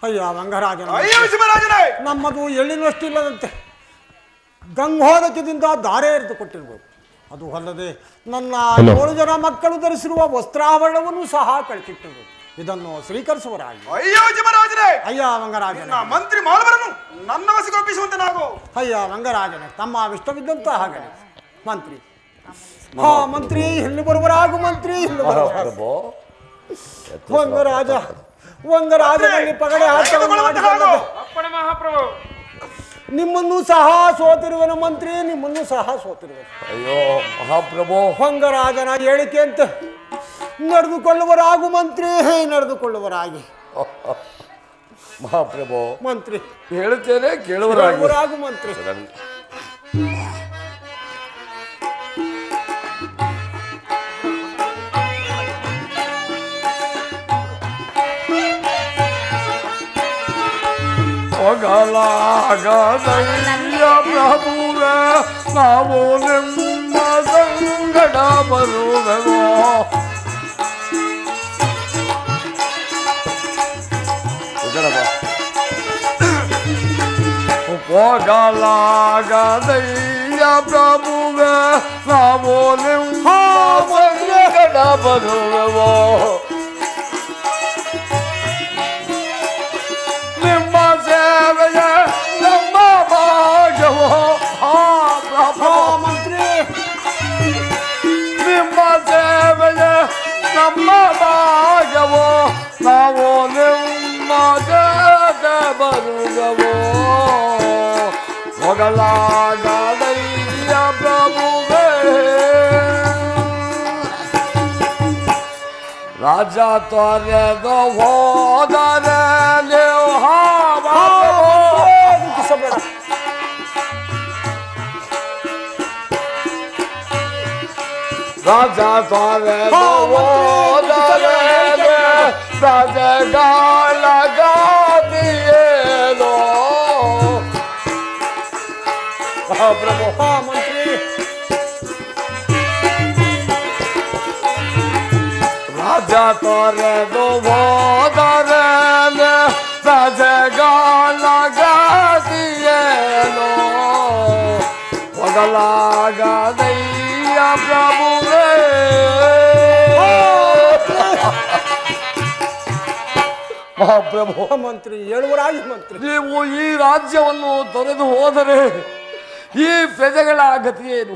ಅಯ್ಯ ವಂಗರಾಜನ ಅಯ್ಯೋ ಶಿವರಾಜನೇ, ನಮ್ಮದು ಎಳ್ಳಿನಷ್ಟು ಇಲ್ಲದಂತೆ ಗಂಗೋದಕದಿಂದ ದಾರೆ ಎರೆದು ಕೊಟ್ಟಿರ್ಬೋದು. ಅದು ಅಲ್ಲದೆ ನನ್ನ 7 ಜನ ಮಕ್ಕಳು ಧರಿಸಿರುವ ವಸ್ತ್ರಾಭರಣವನ್ನು ಸಹ ಕಳಿಸಿಟ್ಟಿರ್ಬೋದು. ಇದನ್ನು ಸ್ವೀಕರಿಸುವರಾಗಿ. ಅಯ್ಯೋ ಶಿವರಾಜನೇ, ಅಯ್ಯ ವಂಗರಾಜನ ನಾ ಮಂತ್ರಿ ಮಾಲವರನ್ನು ನನ್ನ ವಶಗೊಪ್ಪಿಸುವಂತೆ ನಾವು. ಅಯ್ಯ ವಂಗರಾಜನ ತಮ್ಮ ಇಷ್ಟವಿದ್ದಂತ ಹಾಗಲಿ ಮಂತ್ರಿ. ಹಾ ಮಂತ್ರಿ ಇಲ್ಲಿ ಬರುವರಾಗು ಮಂತ್ರಿ ಇಲ್ಲಿ ಬರುವರಾಗು. ಪ್ರಭು ವಂಗರಾಜನಲ್ಲಿ ಪಗಡೆ ಆಟವನ್ನು ಮಾಡಿಕೊಳ್ಳದೆ ಅಪ್ಪಣೆ ಮಹಾಪ್ರಭು. ನಿಮ್ಮನ್ನು ಸಹ ಸೋತಿರುವೆನು ಮಂತ್ರಿ, ನಿಮ್ಮನ್ನು ಸಹ ಸೋತಿರುವೆನು. ಅಯ್ಯೋ ಮಹಾಪ್ರಭು, ವಂಗರಾಜನ ಹೇಳಿಕೆ ಅಂತ ನಡೆದುಕೊಳ್ಳುವರಾಗು ಮಂತ್ರಿ, ನಡೆದುಕೊಳ್ಳುವರಾಗಿ ಮಹಾಪ್ರಭು. ಮಂತ್ರಿ ಹೇಳುತ್ತೇನೆ, ಕೇಳುವರಾಗಿ. ಕೇಳುವರಾಗು ಮಂತ್ರಿ. ಒಗಲಾಗದಯ್ಯ ಪ್ರಭುವೆ, ನಾವು ನಿಮ್ಮ ಸಂಗಡ ಬರುವೆವೋ. ಒಗಲಾಗದಯ್ಯ ಪ್ರಭುವೆ, ನಾವು ನಿಮ್ಮ ಸಂಗಡ ಬರುವೆವೋ. ನಿಮ್ಮ ಸೇವೆಯ ನಮ್ಮ ಭಾಗ್ಯವೋ. ಮಂತ್ರಿ ನಿಮ್ಮ ಸೇವೆಯ ನಮ್ಮ ಭಾಗ್ಯವೋ, ನಾವು ನಿಮ್ಮ ಜೊತೆ ಬರುವವೋ. ಮೊಗಲಾಗದಯ್ಯ ಪ್ರಭುವೇ, ರಾಜ ತೊರೆದು ಹೋದರೆ ನೀವು ದುಃಖಿಸಬೇಡ. ರಾಜ ತೊರೆದು ಹೋದರೆ ರಾಜಗಾಳಗಾದಿಯೇನೋ. ಪ್ರಭು ಮಂತ್ರಿ ರಾಜ ತೊರೆದು ಹೋದರೆ ರಾಜಗಾಳಗಾದಿಯೇನೋ. ಒಗಲಾಗದಯ್ಯ ಪ್ರಭುವೇ. ಮಹಾಪ್ರಭು, ಮಂತ್ರಿ ಹೇಳುವರಾಗಿ ಮಂತ್ರಿ. ನೀವು ಈ ರಾಜ್ಯವನ್ನು ತೊರೆದು ಹೋದರೆ ಈ ಪ್ರಜೆಗಳ ಗತಿಯೇನು?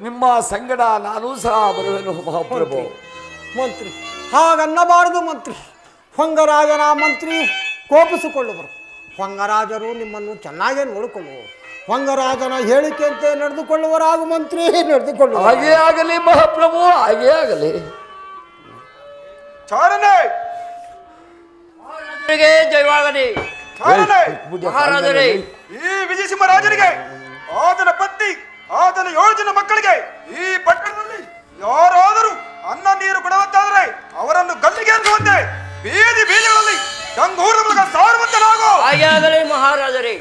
ನಿಮ್ಮ ಸಂಗಡ ನಾನು ಸಹ ಬರುವೆನು ಮಹಾಪ್ರಭು. ಮಂತ್ರಿ ಹಾಗನ್ನಬಾರದು ಮಂತ್ರಿ. ವಂಗರಾಜನ ಮಂತ್ರಿ ಕೋಪಿಸಿಕೊಳ್ಳುವರು. ವಂಗರಾಜರು ನಿಮ್ಮನ್ನು ಚೆನ್ನಾಗೇ ನೋಡಿಕೊಳ್ಳುವರು. ವಂಗರಾಜನ ಹೇಳಿಕೆಯಂತೆ ನಡೆದುಕೊಳ್ಳುವರಾಗು ಮಂತ್ರಿ, ನಡೆದುಕೊಳ್ಳುವ. ಹಾಗೇ ಆಗಲಿ ಮಹಾಪ್ರಭು, ಹಾಗೇ ಆಗಲಿ. ಚಾರನೆ ಜಯವಾಗಲಿ ಮಹಾರಾಜರೇ, ಈ ವಿಜಯಸಿಂಹರಾಜನಿಗೆ, ಆತನ ಪತ್ನಿ, ಆತನ 7 ಜನ ಮಕ್ಕಳಿಗೆ ಈ ಪಟ್ಟಣದಲ್ಲಿ ಯಾರಾದರೂ ಅನ್ನ ನೀರು ಕೊಡುವಂತಾದರೆ ಅವರನ್ನು ಗಲ್ಲಿಗೆ ಎನ್ನುವಂತೆ ಬೀದಿ ಬೀದಿಗಳಲ್ಲಿ ಗಂಗೂರ ಮೂಲಕ ಸಾರುವಂತೆ ನಾವು. ಹಾಗೆ ಆಗಲಿ ಮಹಾರಾಜರೇ.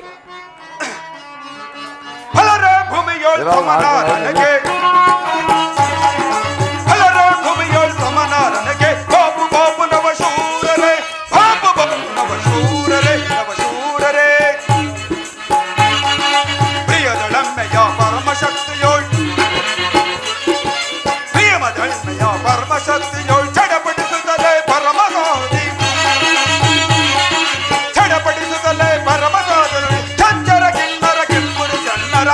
ಫಲರ ಭೂಮಿಯೋಳ್ ಸಮನಾರನಿಗೆ, ಫಲರ ಭೂಮಿಯೋಳ್ ಸಮನಾರನಿಗೆ, ಬಾಬು ಬಾಬು ನವಶೂರರೇ, ಬಾಬು ಬಾಬು ನವಶೂರರೇ, ನವಶೂರರೇ. ಪ್ರಿಯದಳಮ್ಮೆಯ ಪರಮಶಕ್ತಿಯೋಳ್, ಪ್ರಿಯಮದಳ್ಮೆಯ ಪರಮಶಕ್ತಿಯೋಳ್ ಚಡಪಡಿಸುತ್ತಲೇ ಪರಮಸಾಧಿ, ಚಡಪಡಿಸುತ್ತಲೇ ಪರಮಸಾಧಿ. ಚಂಚರ ಕಿನ್ನರ ಕಿಂಪುರು ಚನ್ನರ,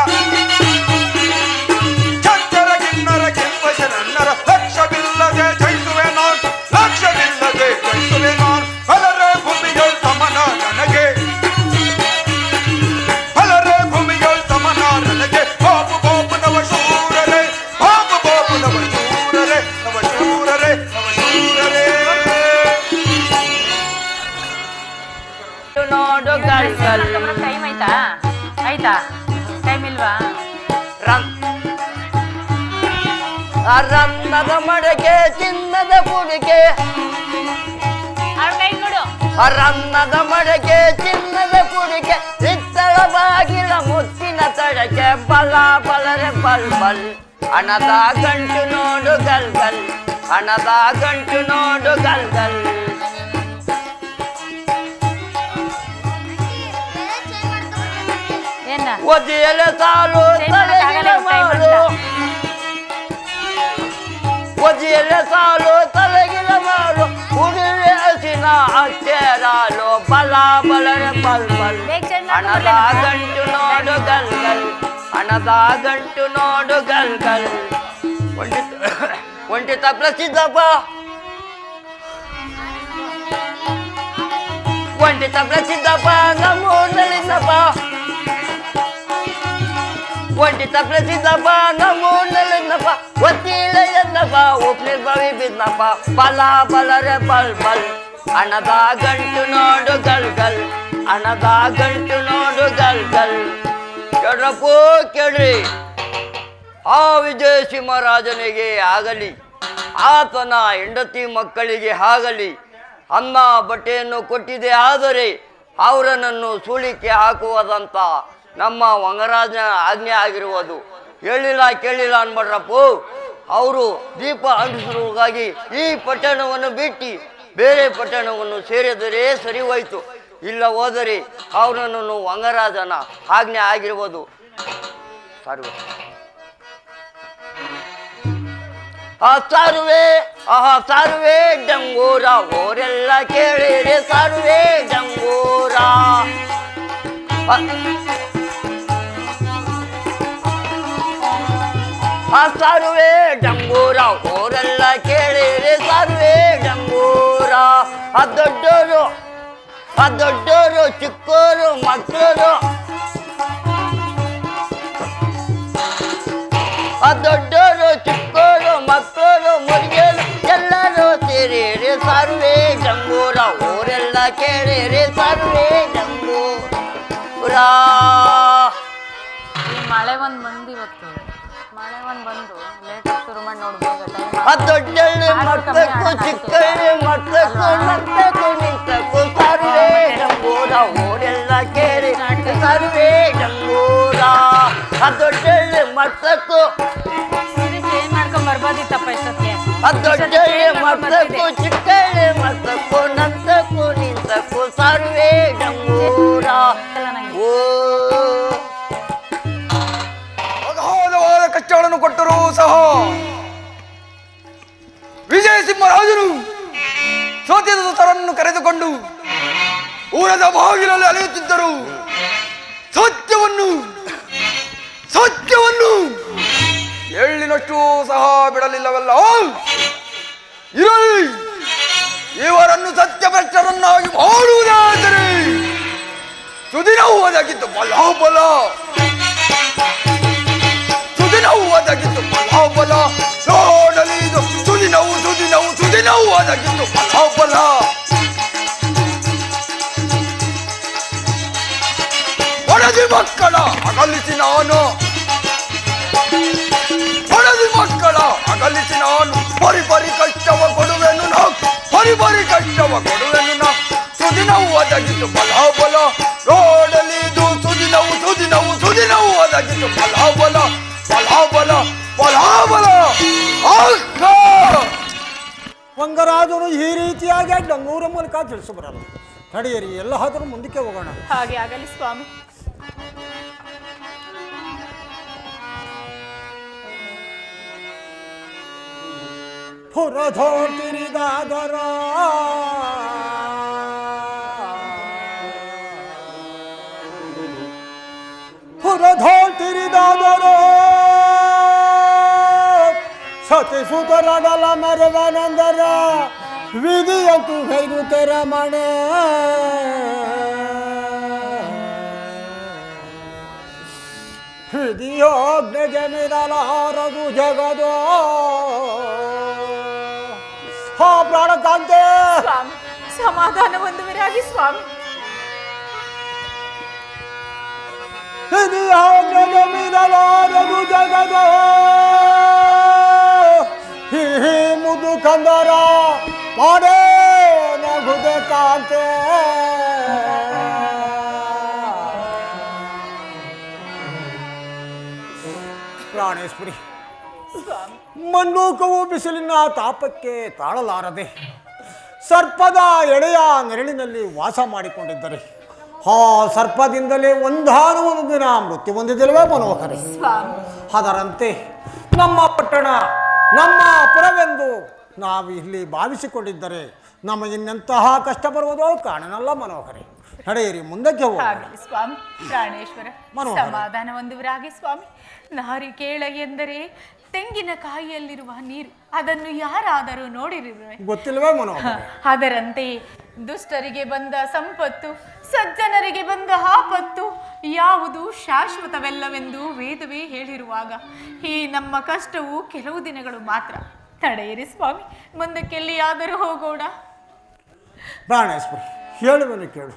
ಆಯ್ತಾ ಟೈಮ್ ಇಲ್ವಾ? ರನ್ನದ ಮಡಕೆ ಚಿನ್ನದ ಕುಡಿಕೆ, ಅವ್ರ ಕೈ ಕೊಡು. ರನ್ನದ ಮಡಕೆ ಚಿನ್ನದ ಕುಡಿಕೆ, ಹಿತ್ತಳ ಬಾಗಿಲ ಮುತ್ತಿನ ತಡಕೆ, ಬಲ ಬಲರೆ ಬಲ್ ಬಲ್, ಹಣದ ಗಂಟು ನೋಡು ಗಲ್ ಗಲ್, ಹಣದ ಗಂಟು ನೋಡು ಗಲ್ ಗಲ್. ಏನ ಒದಿಯಲೆ ಸಾಲು ತಲೆಗಿಲ ಮಾಡು, ಒದಿಯಲೆ ಸಾಲು ತಲೆಗಿಲ ಮಾಡು, ಹುಡುವೆ ಹಸಿನ ಅಚ್ಚೇರಾಲು, ಬಲ ಬಲರೆ ಬಲ್ ಬಲ್, ಹಣದ ಗಂಟು ನೋಡು ಗಲ್ ಗಲ್, ಹಣದ ಗಂಟು ನೋಡು ಗಲ್ ಗಲ್. ಒಂಟಿ ತಪ್ಲ ಸಿದ್ದಪ್ಪ, ಒಂಟಿ ತಪ್ಲ ಸಿದ್ದಪ್ಪ, ನಮ್ಮೂರಿನಲ್ಲಿದ್ದಪ್ಪ, ಒಂಟಿ ತಪ್ಲ ಸಿದ್ದಪ್ಪ, ನಮ್ಮೂರಿನಲ್ಲಿದ್ದಪ್ಪ, ಒತ್ತಿಲ್ಲ ಎಂದಪ್ಪ, ಉಪ್ಲಿ ಬವಿ ಬಿದ್ದಪ್ಪ, ಬಲ ಬಲರೆ ಬಲ್ ಬಲ್, ಹಣದ ಗಂಟು ನೋಡು ಗಲ್ ಗಲ್, ಹಣದ ಗಂಟು ನೋಡು ಗಲ್ ಗಲ್. ಕೇಳ್ರಪ್ಪು ಕೇಳ್ರಿ, ಆ ವಿಜಯಸಿಂಹರಾಜನಿಗೆ ಆಗಲಿ, ಆತನ ಹೆಂಡತಿ ಮಕ್ಕಳಿಗೆ ಆಗಲಿ ಅನ್ನ ಬಟ್ಟೆಯನ್ನು ಕೊಟ್ಟಿದೆ, ಆದರೆ ಅವರನ್ನು ಸೂಳಿಕೆ ಹಾಕುವುದಂತ ನಮ್ಮ ವಂಗರಾಜನ ಆಜ್ಞೆ ಆಗಿರುವುದು. ಹೇಳಿಲ್ಲ ಕೇಳಿಲ್ಲ ಅನ್ಬಡ್ರಪ್ಪು. ಅವರು ದೀಪ ಅಂಟಿಸುವುದಾಗಿ ಈ ಪಟ್ಟಣವನ್ನು ಬಿಟ್ಟು ಬೇರೆ ಪಟ್ಟಣವನ್ನು ಸೇರಿದರೆ ಸರಿ ಹೋಯಿತು, ಇಲ್ಲ ಹೋದರೆ ಅವರನ್ನು ವಂಗರಾಜನ ಆಜ್ಞೆ ಆಗಿರುವುದು. ಸಾರು ಸಾರುವೆ ಡಂಗೂರ, ಓರೆಲ್ಲ ಕೇಳಿರೆ ಸಾರುವೆ ಡಂಗೂರ. ಸಾರುವೆ ಡಂಗೂರ, ಓರೆಲ್ಲ ಕೇಳಿರೆ ಸಾರುವೆ ಡಂಗೂರ. ದೊಡ್ಡೋರು ಚಿಕ್ಕೋರು ಮಕ್ಕಳು, ದೊಡ್ಡೋರು ಚಿಕ್ಕೋರು ಮಕ್ಕಳು ಮುರಿಯಲು ಎಲ್ಲರೂ ಸೇರಿರೆ ಸಾರುವೆ ಡಂಗೂರ, ಊರೆಲ್ಲ ಕೇಳಿರೆ ಸಾರುವೆ ಡಂಗೂರ. ಮಳೆ ಒಂದ್ ಬಂದು ಇವತ್ತು ಮಳೆ ಒಂದ್ ಬಂದು ಲೇಟ್ ಶುರು ಮಾಡಿ ನೋಡ್ಬೇಕು. ದೊಡ್ಡಳ್ಳಿ ಮತ್ತಕ್ಕೂ ಚಿಕ್ಕಳ್ಳಿ ಮತ್ತಕ್ಕೂ ಮತ್ತಕ್ಕೂ ನಿಂತಕ್ಕೂ ಸಾರುವೆ ಡಂಗೂರ, ಊರೆಲ್ಲ ಕೇಳಿ ಸಾರುವೆ ಡಂಗೂರ. ದೊಡ್ಡಳ್ಳಿ ಮತ್ತಕ್ಕೂ ಚೇಂಜ್ ಮಾಡ್ಕೊಂಡ್ ಬರ್ಬೋದಿತ್ತಪ್ಪ ಇಷ್ಟಕ್ಕೆ. ದೊಡ್ಡಳ್ಳಿ ಮತ್ತಕ್ಕೂ ಚಿಕ್ಕಳ್ಳಿ ಮತ್ತಕ್ಕೂ ನಂತಕ್ಕೂ ನಿಂತಕ್ಕೂ ಸಾರುವೆ ಡಂಗೂರ. ಓ ಅಗಾಧವಾದ ಕಷ್ಟಗಳನ್ನು ಕೊಟ್ಟರೂ ಸಹ ವಿಜಯಸಿಂಹರಾಜನು ಸೋತಿದ ಸುತರನ್ನು ಕರೆದುಕೊಂಡು ಊರದ ಬಾಗಿಲಲ್ಲಿ ಅಲೆಯುತ್ತಿದ್ದರು. ಸತ್ಯವನ್ನು ಎಳ್ಳಿನಷ್ಟು ಸಹ ಬಿಡಲಿಲ್ಲವಲ್ಲ. ಇರಲಿ, ಇವರನ್ನು ಸತ್ಯಭ್ರಷ್ಟರನ್ನಾಗಿ ಮಾಡುವುದಾದರೆ ಸುದಿನವು ಒದಗಿತ್ತು ಬಲಾಬಲ, ಸುದಿನವು ಒದಗಿತ್ತು ಬಲಾಬಲ. ನೋಡಲಿ ಇದು ಸುದಿನವು ಒದಗಿತ್ತು ಬಲಾಬಲ. ಒಡದಿ ಮಕ್ಕಳ ಅಗಲಿಸಿ ನಾನು, ಒಡದಿ ಮಕ್ಕಳ ಅಗಲಿಸಿ ನಾನು, ಬರಿ ಕಷ್ಟವ ಕೊಡುವೆನು ನಾ, ಬರಿ ಕಷ್ಟವ ಕೊಡುವೆನು ನಾ. ಸುದಿನವು ಒದಗಿತು ಬಲಾಬಲ. ನೋಡಲಿ ಇದು ಸುದಿನವು ಒದಗಿತು ಬಲಾಬಲ, ಬಲಾಬಲ ಬಲಾಬಲ. ವಂಗರಾಜನು ಈ ರೀತಿಯಾಗಿ ಡಂಗೂರ ಮೂಲಕ ತಿಳಿಸಬರಲ್ಲ. ನಡೆಯಿರಿ, ಎಲ್ಲ ಹೋದರೂ ಮುಂದಕ್ಕೆ ಹೋಗೋಣ. ಹಾಗೆ ಆಗಲಿ ಸ್ವಾಮಿ. ಪುರಧೋತಿರಿದಾದರ ಸತಿಸುತರಡಲ ಮೆರವನೆಂದರ ವಿಧಿಯಂತೂ ಕೈಗುತ್ತರ ಮಣೆ. ವಿಧಿಯೋಗ್ನೆಗೆ ಮಿರಲಾರದು ಜಗದೋ. ಹಾ ಪ್ರಾಣಕಾಂತೆ, ಸ್ವಾಮಿ ಸಮಾಧಾನ ಹೊಂದುವಿರಾಗಿ ಸ್ವಾಮಿ. ಹಿರಿಯಾಜ್ಞೆಗೆ ಮೀರಲಾರದು ಜಗದ ಹಿ ಮುದುಕಂದರ ಮಾಡೇ ನಗುದೆ ಕಾಂತೆ ಪ್ರಾಣೇಶ್ವರಿ, ಮಣ್ಣೂಕವು ಬಿಸಿಲಿನ ತಾಪಕ್ಕೆ ತಾಳಲಾರದೆ ಸರ್ಪದ ಎಳೆಯ ನೆರಳಿನಲ್ಲಿ ವಾಸ ಮಾಡಿಕೊಂಡಿದ್ದರೆ ಆ ಸರ್ಪದಿಂದಲೇ ಒಂದಾನು ಒಂದು ದಿನ ಮೃತ್ಯು ಹೊಂದಿದಿಲ್ವೇ ಮನೋಹರಿ? ಅದರಂತೆ ನಮ್ಮ ಪಟ್ಟಣ ನಮ್ಮ ಪುರವೆಂದು ನಾವು ಇಲ್ಲಿ ಭಾವಿಸಿಕೊಂಡಿದ್ದರೆ ನಮಗಿನ್ನಂತಹ ಕಷ್ಟ ಬರುವುದೋ ಕಾರಣನಲ್ಲ ಮನೋಹರಿ. ನಡೆಯಿರಿ, ಮುಂದಕ್ಕೆ ಹೋಗಿ ಸ್ವಾಮಿ. ಪ್ರಾಣೇಶ್ವರ, ಸಮಾಧಾನ ಹೊಂದುವರಾಗಿ ಸ್ವಾಮಿ. ನಾರಿಕೇಳ ಎಂದರೆ ತೆಂಗಿನಕಾಯಿಯಲ್ಲಿರುವ ನೀರು, ಅದನ್ನು ಯಾರಾದರೂ ನೋಡಿರುವೆ? ಗೊತ್ತಿಲ್ವೇ ಮನೋಹರಿ? ಅದರಂತೆ ದುಷ್ಟರಿಗೆ ಬಂದ ಸಂಪತ್ತು, ಸಜ್ಜನರಿಗೆ ಬಂದ ಆಪತ್ತು ಯಾವುದು ಶಾಶ್ವತವೆಲ್ಲವೆಂದು ವೇದವೇ ಹೇಳಿರುವಾಗ ಈ ನಮ್ಮ ಕಷ್ಟವು ಕೆಲವು ದಿನಗಳು ಮಾತ್ರ. ತಡೆಯಿರಿ ಸ್ವಾಮಿ, ಮುಂದಕ್ಕೆಲ್ಲಿಯಾದರೂ ಹೋಗೋಣ. ಪ್ರಾಣೇಶ್ವರಿ, ಹೇಳುವೆನು ಕೇಳು.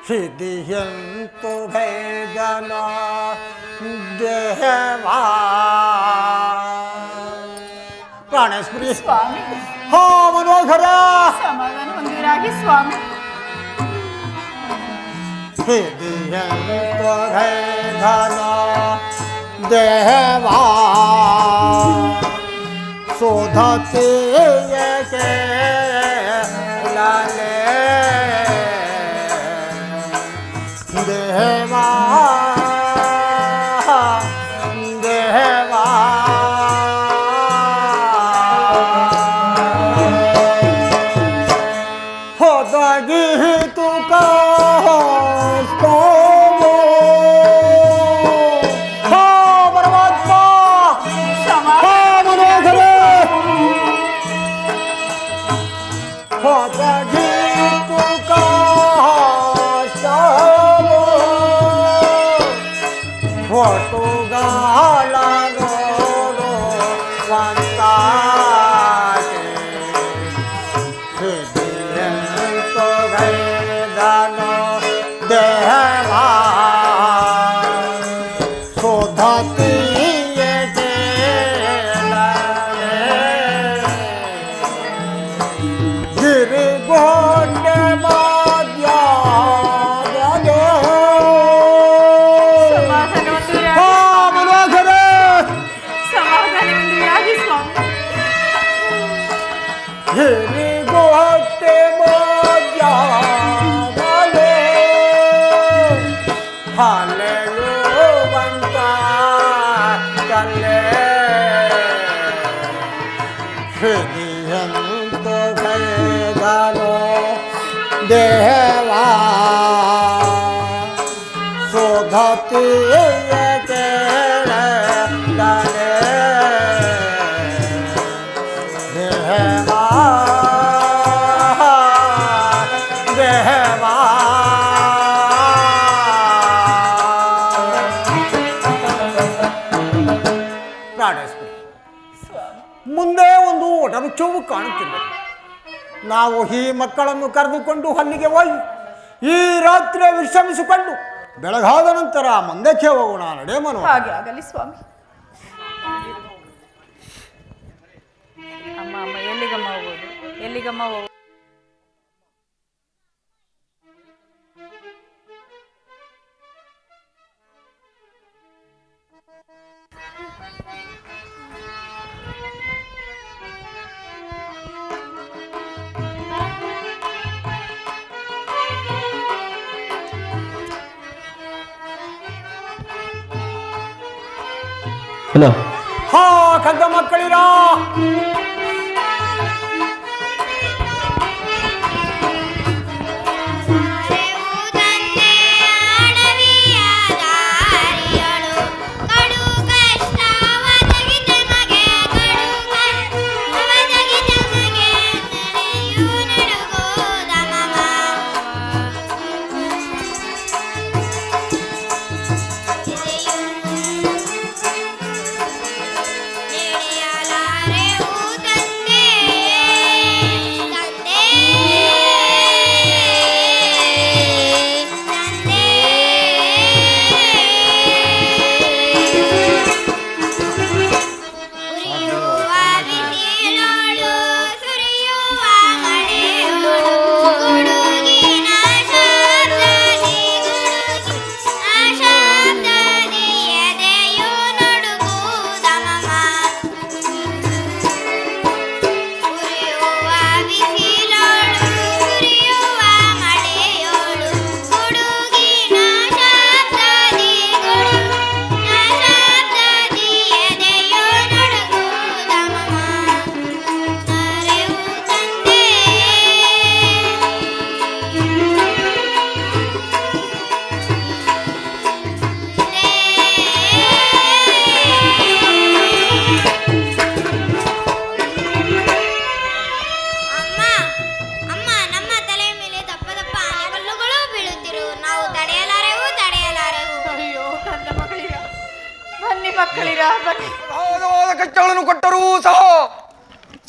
ಸಿದ್ಧಿಯಂತು ಭೇದನ ದೇವಾ. ಪ್ರಾಣೇಶ್ವರಿ ಸ್ವಾಮಿ, ಹೋ ಮನೋಹರ, ಸಮಾಧಾನ ಹೊಂದಿರಾಗಿ ಸ್ವಾಮಿ. ಸಿದ್ಧಿಯಂತು ಭೇದನ ದೇವಾ ಶೋಧತೆ ಲಾಲೆ ದೇವಾ ದೇವಾ ಹೋದಾಗಿ ತುಕ ದೇವಾ ಶೋಧತಿ ದೇವಾ ದೇವಾ. ಪ್ರಾಣೇಶ್ವರಿ, ಮುಂದೆ ಒಂದು ಒಡರುಚವು ಕಾಣುತ್ತಿಲ್ಲ. ನಾವು ಈ ಮಕ್ಕಳನ್ನು ಕರೆದುಕೊಂಡು ಅಲ್ಲಿಗೆ ಹೋಗಿ ಈ ರಾತ್ರಿ ವಿಶ್ರಮಿಸಿಕೊಂಡು ಬೆಳಗಾದ ನಂತರ ಮುಂದಕ್ಕೆ ಹೋಗೋಣ. ನಡೆ ಮನೋ. ಹಾಗೆ ಆಗಲಿ ಸ್ವಾಮಿ. ಅಮ್ಮ ಅಮ್ಮ ಎಲ್ಲಿಗಮ್ಮ ಹೋಗೋದು? ಎಲ್ಲಿಗಮ್ಮ ಹೋಗೋದು? ಹಲೋ. ಹಾ ಕಗ್ಗ ಮಕ್ಕಳಿರಾ, ನಡೆಯಲಾರೆ ಮಕ್ಕಳಿರ ಬನ್ನಿ. ಕಷ್ಟಗಳನ್ನು ಕೊಟ್ಟರೂ ಸಹ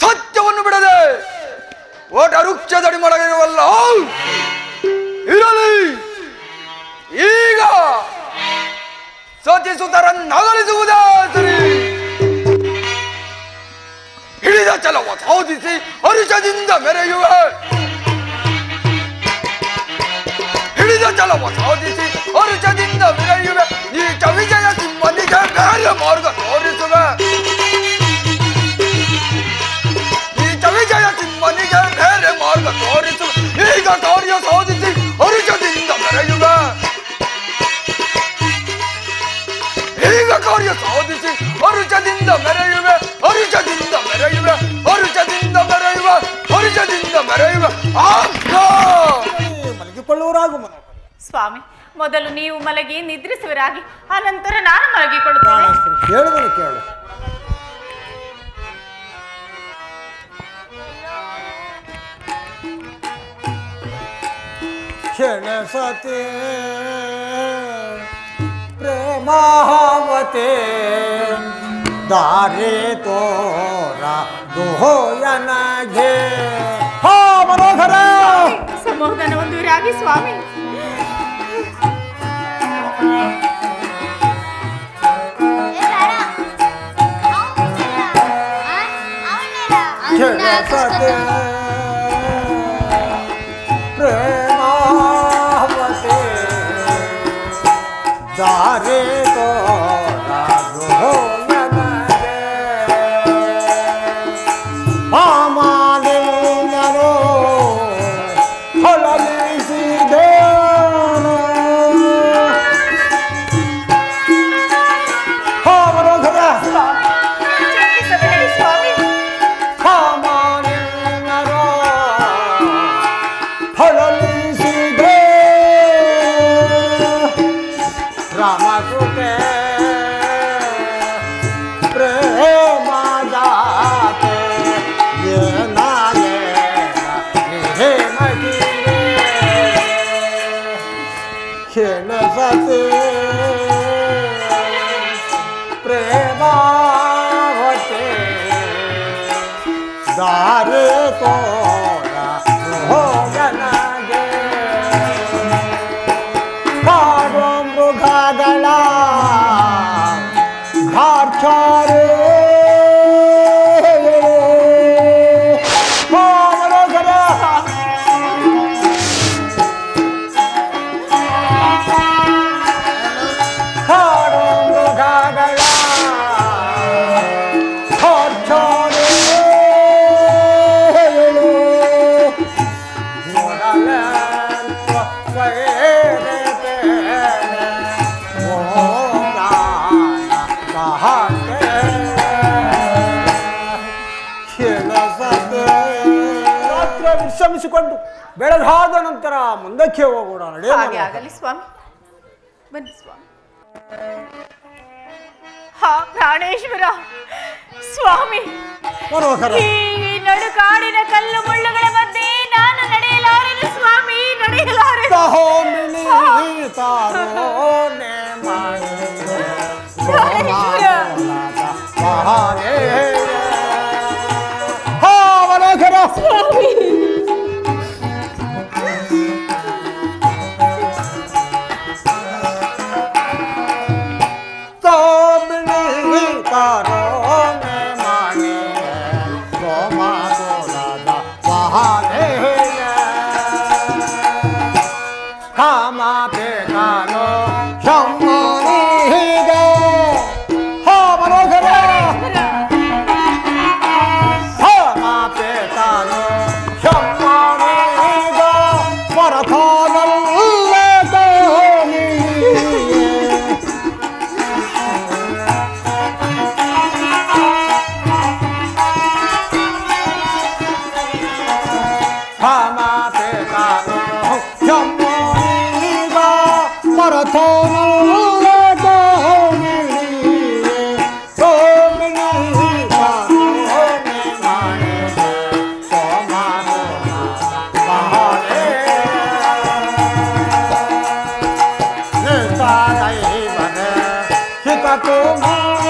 ಸತ್ಯವನ್ನು ಬಿಡದೆ ಓಟ ವೃಕ್ಷದಡಿ ಮಡಗಿರುವಲ್ಲ ಇರಲಿ. ಈಗ ಸತಿಸುತ್ತರನ್ನಗಲಿಸುವುದೇ ಸರಿ. ಹಿಡಿದ ಛಲವ ಸಾಧಿಸಿ ಹರುಷದಿಂದ ಮೆರೆಯುವೆ. ಹಿಡಿದ ಛಲವ ಸಾಧಿಸಿ ಹರುಷದಿಂದ ಮೆರೆಯುವೆ. ನೀಚ ವಿಜಯ ಸಿಂಹನಿಗೆ ಬೇರೆ ಮಾರ್ಗ ತೋರಿಸುವೆ. ನೀಚ ವಿಜಯ ಸಿಂಹನಿಗೆ ಬೇರೆ ಮಾರ್ಗ ತೋರಿಸುವೆ. ಈಗ ಕಾರ್ಯ ಸಾಧಿಸಿ ಹರುಷದಿಂದ ಮೆರೆಯುವೆ. ಈಗ ಕಾರ್ಯ ಸಾಧಿಸಿ ಹರುಷದಿಂದ ಮೆರೆಯುವೆ. ಹರುಷದಿಂದ ಮೆರೆಯುವೆ. ಹರುಷದಿಂದ ಮೆರೆಯುವೆ. ಹರುಷದಿಂದ ಮೆರೆಯುವೆ. ಮಲಗಿಕೊಳ್ಳುವರಾಗು ಮನೋಹರ. ಸ್ವಾಮಿ, ಮೊದಲು ನೀವು ಮಲಗಿ ನಿದ್ರಿಸುವರಾಗಿ, ಆನಂತರ ನಾನು ಮಲಗಿಕೊಳ್ಳುತ್ತೇನೆ. ಕೇಳಿದನು ಕೇಳು. ಕ್ಷಣ ಸತೆ ಪ್ರೇಮಾವತೆ ದಾರೆ ತೋರ ದೋಯನಗೆ. ಹಾ ಮನೋಹರ, ಸಮಾಧಾನ ಹೊಂದುವರಾಗಿ ಸ್ವಾಮಿ. ಸತೆ ಪ್ರೇಮಾವತೆ ದಾರೆ ತೋರ ದೋಯನಗೆ. ಆಮಾಲಿನರೋ ಹೊಳಲಿಸಿದೆ. ಹಾ ಮನೋಹರ, ಸ್ವಾಮಿ. ಆಮಾಲಿನರೋ ಹೊಳಲಿಸಿದೆ. ರಾಮಸುತೆ ಪ್ರೇಮದಾತೆ ಏನಾಗೆ ನಿಹೇ ಮಗಿವೆ. ಕ್ಷಣಸತೆ ಪ್ರೇಮಾವತೆ ದಾರೆ ತೋರ ಹೋಗನಗೆ. ಕಾಡು ಮೃಗಗಳ ಘಾರ್ಚಾರೆ ಮನೋಹರ. ಕಾಡು ಮೃಗಗಳ ಘಾರ್ಚಾರೆ ವಿಶ್ರಮಿಸಿಕೊಂಡು ಬೆಳಗಾದ ನಂತರ ಮುಂದಕ್ಕೆ ಹೋಗೋಣ. ಹಾಗೆ ಆಗಲಿ ಸ್ವಾಮಿ. ಬನ್ನಿ ಸ್ವಾಮಿ. ಹಾ ಪ್ರಾಣೇಶ್ವರ ಸ್ವಾಮಿ, ಮನೋಹರ, ಈ ನಡುಕಾಡಿನ ಕಲ್ಲು ಮುಳ್ಳುಗಳ ಮಧ್ಯೆ ನಾನು ನಡೆಯಲಾರೆನು ಸ್ವಾಮಿ, ನಡೆಯಲಾರೆ. ಸ್ವಾಮಿ tu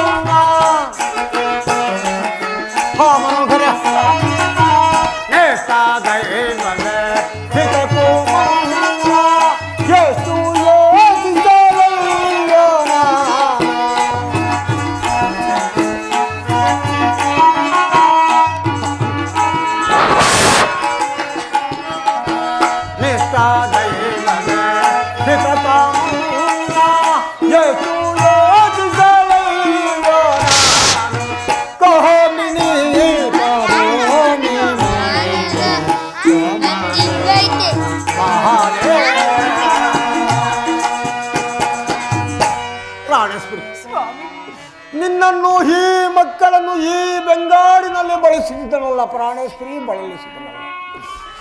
ನಿನ್ನನ್ನು ಈ ಮಕ್ಕಳನ್ನು ಈ ಬೆಂಗಾಡಿನಲ್ಲಿ ಬಳಸಿದ್ದನಲ್ಲ ಪ್ರಾಣೇಶ್ವರಿ, ಬಳಲಿಸಿದನಲ್ಲ.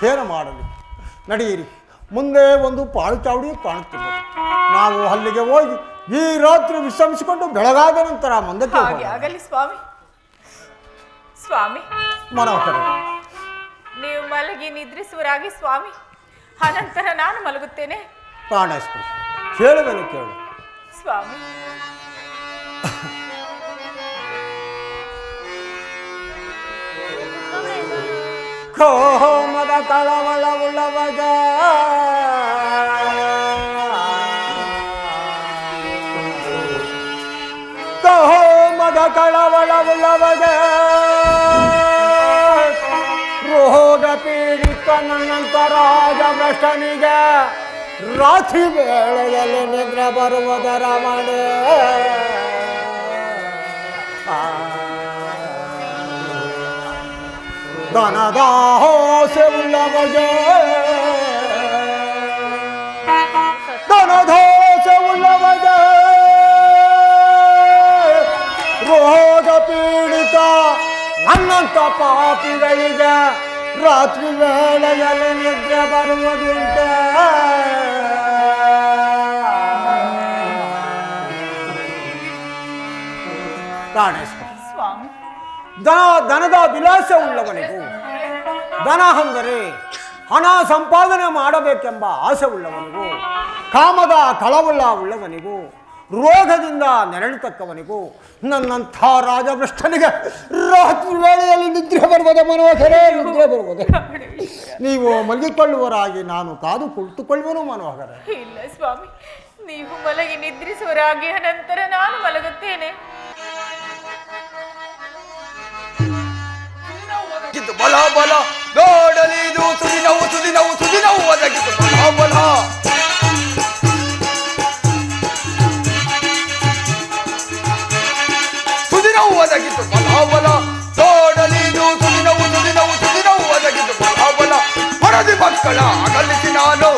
ಏನು ಮಾಡಲಿ? ನಡೆಯಿರಿ, ಮುಂದೆ ಒಂದು ಪಾಳು ಚಾವಡಿ ಕಾಣುತ್ತಿದೆ. ನಾವು ಅಲ್ಲಿಗೆ ಹೋಗಿ ಈ ರಾತ್ರಿ ವಿಶ್ರಮಿಸಿಕೊಂಡು ಬೆಳಗಾದ ನಂತರ ಮುಂದಕ್ಕೆ ಆಗಲಿ ಸ್ವಾಮಿ. ಸ್ವಾಮಿ ಮನೋಹರ, ನೀವು ಮಲಗಿ ನಿದ್ರಿಸುವರಾಗಿ ಸ್ವಾಮಿ, ಅನಂತರ ನಾನು ಮಲಗುತ್ತೇನೆ. ಪ್ರಾಣೇಶ್ವರಿ, ಹೇಳುವೆನು ಕೇಳು ಸ್ವಾಮಿ. ಕೋಮದ ಕಳವಳವುಳ್ಳವಗ ಕೋಮದ ಕಳವಳವುಳ್ಳವಗ ರೋಗ ಪೀಡಿತ ನನ್ನಂತ ರಾಜ ಭ್ರಷ್ಟನಿಗೆ ರಾತ್ರಿ ವೇಳೆಯಲ್ಲಿ ನಿದ್ರೆ ಬರುವುದರ ಮನೆ ದನದ ಆಸೆ ಉಳ್ಳವಗೆ ದನದ ಆಸೆ ಉಳ್ಳವಗೆ ರೋಗ ಪೀಡಿತ ನನ್ನಂತ ಪಾಪಿಗಳಿಗೆ ರಾತ್ರಿ ವೇಳೆಯಲ್ಲಿ ನಿದ್ರೆ ಬರುವುದುಂಟೆ. ಸ್ವಾಮಿ, ದನದ ವಿಲಾಸ ಉಳ್ಳವನಿಗೂ, ದನ ಅಂದರೆ ಹಣ ಸಂಪಾದನೆ ಮಾಡಬೇಕೆಂಬ ಆಸೆ ಉಳ್ಳವನಿಗೂ, ಕಾಮದ ಕಳವಳ ಉಳ್ಳವನಿಗೂ, ರೋಗದಿಂದ ನೆರಳತಕ್ಕವನಿಗೂ, ನನ್ನಂಥ ರಾಜಭ್ರಷ್ಟನಿಗೆ ರಾತ್ರಿ ವೇಳೆಯಲ್ಲಿ ನಿದ್ರೆ ಬರುವುದೇ ಮನೋಹರೇ, ನಿದ್ರೆ ಬರುವುದೇ. ನೀವು ಮಲಗಿಕೊಳ್ಳುವರಾಗಿ ನಾನು ಕಾದು ಕುಳಿತುಕೊಳ್ಳುವನು ಮನೋಹರ. ಇಲ್ಲ ಸ್ವಾಮಿ, ನೀವು ಮಲಗಿ ನಿದ್ರಿಸುವರಾಗಿ ಅನಂತರ ನಾನು ಮಲಗುತ್ತೇನೆ. ಬಲ ಬಲ ನೋಡಲಿದು ಸುದಿನವು ಸುದಿನವು ಸುದಿನವು ಒದಗಿತು ಬಲ ಬಲ. ಸುದಿನವು ಒದಗಿತು ಬಲ ಬಲ ನೋಡಲಿದು ಸುದಿನವು ಸುದಿನವು ಸುದಿನವು ಒದಗಿತು ಬಲ ಬಲ. ಹೊರದಿ ಮಕ್ಕಳ ಅಗಲಿಸಿ ನಾನು,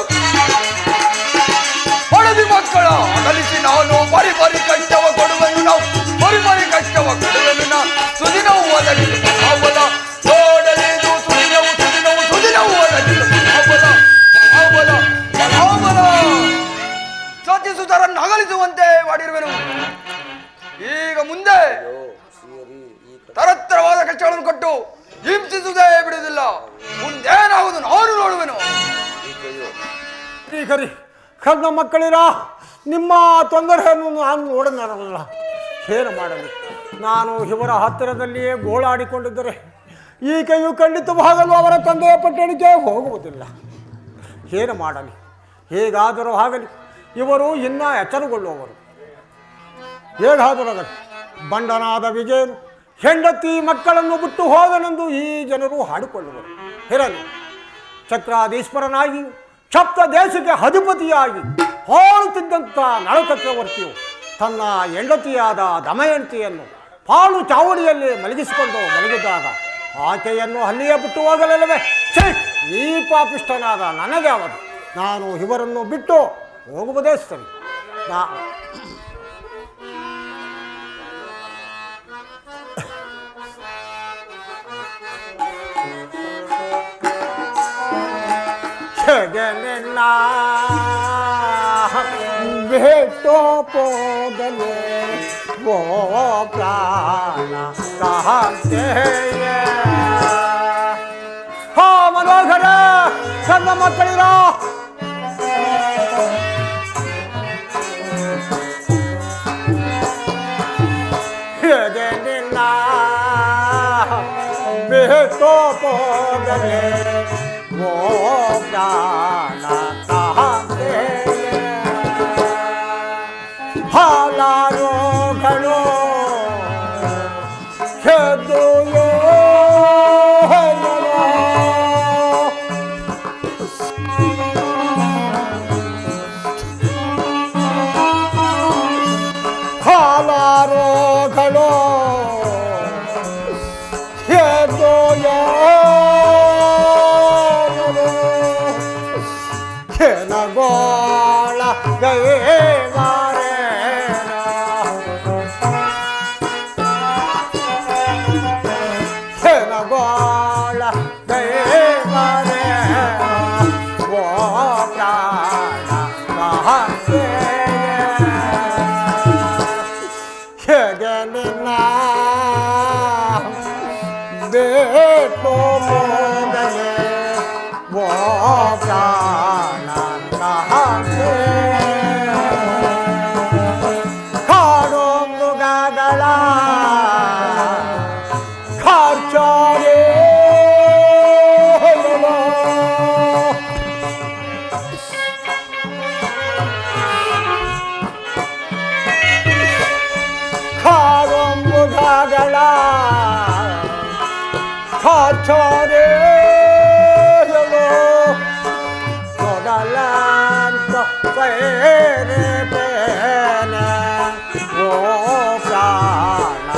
ಹೊರದಿ ಮಕ್ಕಳ ಅಗಲಿಸಿ ನಾನು ಬರಿ ಬರಿ ಕಷ್ಟವ ಕೊಡುವೆನು ನಾವು, ಬರಿ ಬರಿ ಕಷ್ಟವ ಕೊಡುವೆನು ನಾ. ಸುದಿನವು ಒದಗಿತು ಬಲ ಬಲ ನೋಡಲಿದು ಸುದಿನವು ಸುದಿನವು ಸುದಿನವು ಒದಗಿತು ಬಲ ಬಲ ಬಲ ಬಲ. ಸತಿಸುತರನ್ನು ಅಗಲಿಸುವಂತೆ ಮಾಡಿರುವೆನು. ಈಗ ಮುಂದೆ ತರತರವಾದ ಕಷ್ಟಗಳನ್ನು ಕೊಟ್ಟು ಹಿಂಸಿಸುವುದೇ ಬಿಡುವುದಿಲ್ಲ. ಮುಂದೇನಾಗುವುದು ನಾನು ನೋಡುವೆನು. ಕರಿ ಕಣ್ಣ ಮಕ್ಕಳಿರ, ನಿಮ್ಮ ತೊಂದರೆಯನ್ನು ನಾನು ನೋಡಲಾರಲ್ಲ. ಏನು ಮಾಡಲಿ? ನಾನು ಇವರ ಹತ್ತಿರದಲ್ಲಿಯೇ ಗೋಳಾಡಿಕೊಂಡಿದ್ದರೆ ಈಕೆಯು ಖಂಡಿತವಾಗಲು ಅವರ ತಂದೆಯ ಪಟ್ಟಣಿಗೆ ಹೋಗುವುದಿಲ್ಲ. ಏನು ಮಾಡಲಿ? ಹೇಗಾದರೂ ಆಗಲಿ, ಇವರು ಇನ್ನೂ ಎಚ್ಚರಗೊಳ್ಳುವವರು. ಹೇಗಾದರಾಗಲಿ, ಬಂಡನಾದ ವಿಜಯನು ಹೆಂಡತಿ ಮಕ್ಕಳನ್ನು ಬಿಟ್ಟು ಹೋದನೆಂದು ಈ ಜನರು ಹಾಡಿಕೊಳ್ಳುವರು. ಇರಲಿ, ಚಕ್ರಾಧೀಶ್ವರನಾಗಿ ಸಪ್ತ ದೇಶಕ್ಕೆ ಅಧಿಪತಿಯಾಗಿ ಆಳುತ್ತಿದ್ದಂಥ ನಳಚಕ್ರವರ್ತಿಯು ತನ್ನ ಹೆಂಡತಿಯಾದ ದಮಯಂತಿಯನ್ನು ಪಾಳು ಚಾವಡಿಯಲ್ಲಿ ಮಲಗಿಸಿಕೊಂಡು ಮಲಗಿದಾಗ ಆಕೆಯನ್ನು ಅಲ್ಲಿಯೇ ಬಿಟ್ಟು ಹೋಗಲಿಲ್ಲವೇ? ಛೇ, ಈ ಪಾಪಿಷ್ಟನಾದ ನನಗೆ ಅವನು. ನಾನು ಇವರನ್ನು ಬಿಟ್ಟು ಹೋಗುವುದೇ ಸರಿ. ಜಗನ್ನ ಬೇಟೋ ಪೋಗಲೆ ಓ ಪ್ರಾಣ ಕಹತೆಯ. ಹಾ ಮನೋಹರ, ಕಣ್ಣ ಮಕ್ಕಳಿರ, ಜಗನ್ನ ಬೇಟೋ ಪೋಗಲೆ ಓ ಪ್ರಾಣ ಕಹತೆಯ. ಹಾಲಾರೋಗಳು ಹೆದ್ದುಯೋ ಹಾಲಾರೋಗಳು ಹೆದ್ದುಯೋ ಕೆನಗೋಳ ಗೇ ಹೇಗೆ ನಿನ್ನ ಬೇಕು ಮೋದನೆ ಓ ಪ್ರಾಣನಾಥೆ. ಕಾಡು ಮೃಗಗಳ ಖರ್ಚಾರೆ ಕಾಡು ಮೃಗಗಳ ಖರ್ಚಾರೆ ನೋಡಲಂತ ಬೇರೆ ಬೇನೆ ಓ ಪ್ರಾಣಕಾಂತೆ.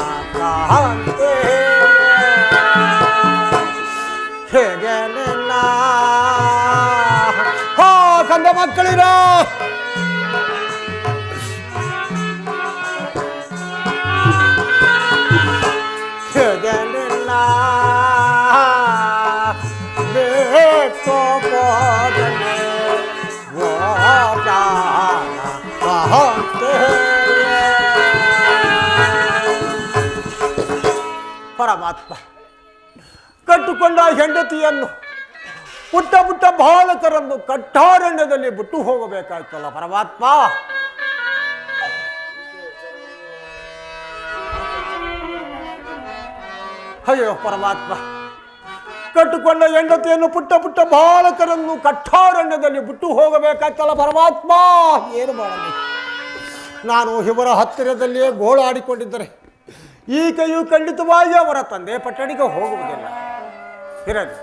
ಹೇಗೆ ನಿನ್ನ ಕಂದ ಮಕ್ಕಳಿರ ಹೇಗೆ ನಿನ್ನ ಬೇಕು ಬೋಧನೆ ಓ ಪ್ರಾಣಕಾಂತೆ. ಪರಮಾತ್ಮ ಕಟ್ಟುಕೊಂಡ ಹೆಂಡತಿಯನ್ನು ಪುಟ್ಟ ಪುಟ್ಟ ಬಾಲಕರನ್ನು ಕಟ್ಟಾರಣ್ಯದಲ್ಲಿ ಬಿಟ್ಟು ಹೋಗಬೇಕಾಯ್ತಲ್ಲ ಪರಮಾತ್ಮ. ಅಯ್ಯೋ ಪರಮಾತ್ಮ, ಕಟ್ಟುಕೊಂಡ ಹೆಂಡತಿಯನ್ನು ಪುಟ್ಟ ಪುಟ್ಟ ಬಾಲಕರನ್ನು ಕಟ್ಟಾರಣ್ಯದಲ್ಲಿ ಬಿಟ್ಟು ಹೋಗಬೇಕಾಯ್ತಲ್ಲ ಪರಮಾತ್ಮ. ಏನು ಮಾಡಲಿ? ನಾನು ಇವರ ಹತ್ತಿರದಲ್ಲಿಯೇ ಗೋಳಾಡಿಕೊಂಡಿದ್ದರೆ ಈಕೆಯು ಖಂಡಿತವಾಗಿ ಅವರ ತಂದೆ ಪಟ್ಟಣಿಗೆ ಹೋಗುವುದಿಲ್ಲ. ಇರಲಿ,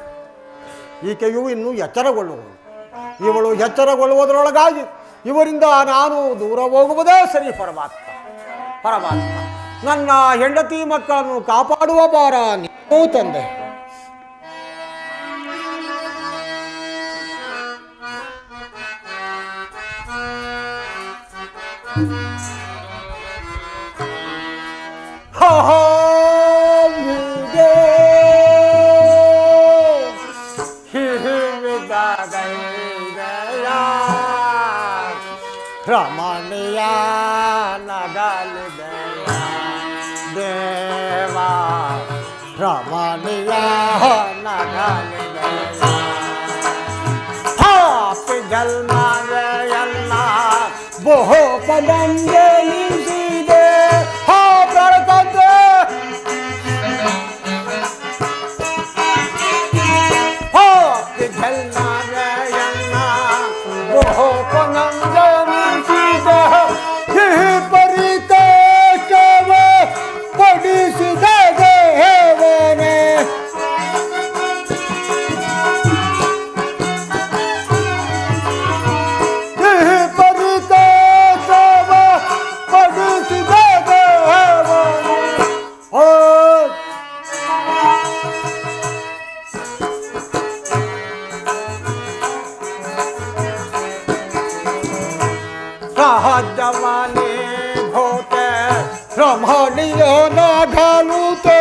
ಈಕೆಯು ಇನ್ನೂ ಎಚ್ಚರಗೊಳ್ಳುವುದು. ಇವಳು ಎಚ್ಚರಗೊಳ್ಳುವುದರೊಳಗಾಗಿ ಇವರಿಂದ ನಾನು ದೂರ ಹೋಗುವುದೇ ಸರಿ. ಪರಮಾತ್ಮ ಪರಮಾತ್ಮ, ನನ್ನ ಹೆಂಡತಿ ಮಕ್ಕಳನ್ನು ಕಾಪಾಡುವ ಭಾರ ನೀವು ತಂದೆ. ರಮಣಿಯ ನಗಲಿದೆಯ ದೇವಾ, ರಮಣಿಯ ನಗಲಿದೆಯ ಪಾಪಿ ಜನ್ಮವೆಯಲ್ಲ ಬಹುಪದಂಗೆ ನಿಂತಿದೆ. ಹಾ ಪ್ರಕತೆ ಪಾಪಿ ಜನ್ಮವೆಯಲ್ಲ ಬಹುಪದಂಗೆ ನಿಂತಿದೆ. ಪರಿತೇಕವ ಪಡಿಸಿದ ದೇವನೇ ಪರಿತೇಕವ ಪಡಿಸಿದ ದೇವನೇ. ಓ सहजवानी होते रमणीय न घालूते.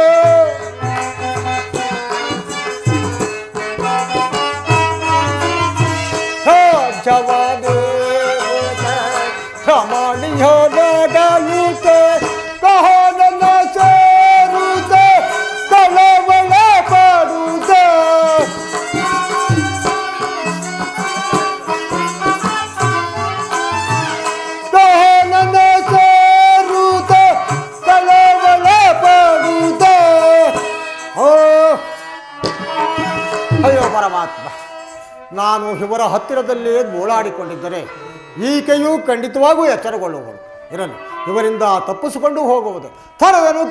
सहजवानी होते रमणीय न घालूते. कहन न सेरूते कलवल पड़ूते. ಅಯ್ಯೋ ಪರಮಾತ್ಮ, ನಾನು ಇವರ ಹತ್ತಿರದಲ್ಲೇ ಗೋಳಾಡಿಕೊಂಡಿದ್ದರೆ ಈಕೆಯೂ ಖಂಡಿತವಾಗೂ ಎಚ್ಚರಗೊಳ್ಳುವಳು. ಇರಲಿ, ಇವರಿಂದ ತಪ್ಪಿಸಿಕೊಂಡು ಹೋಗುವುದು. ಥರದನು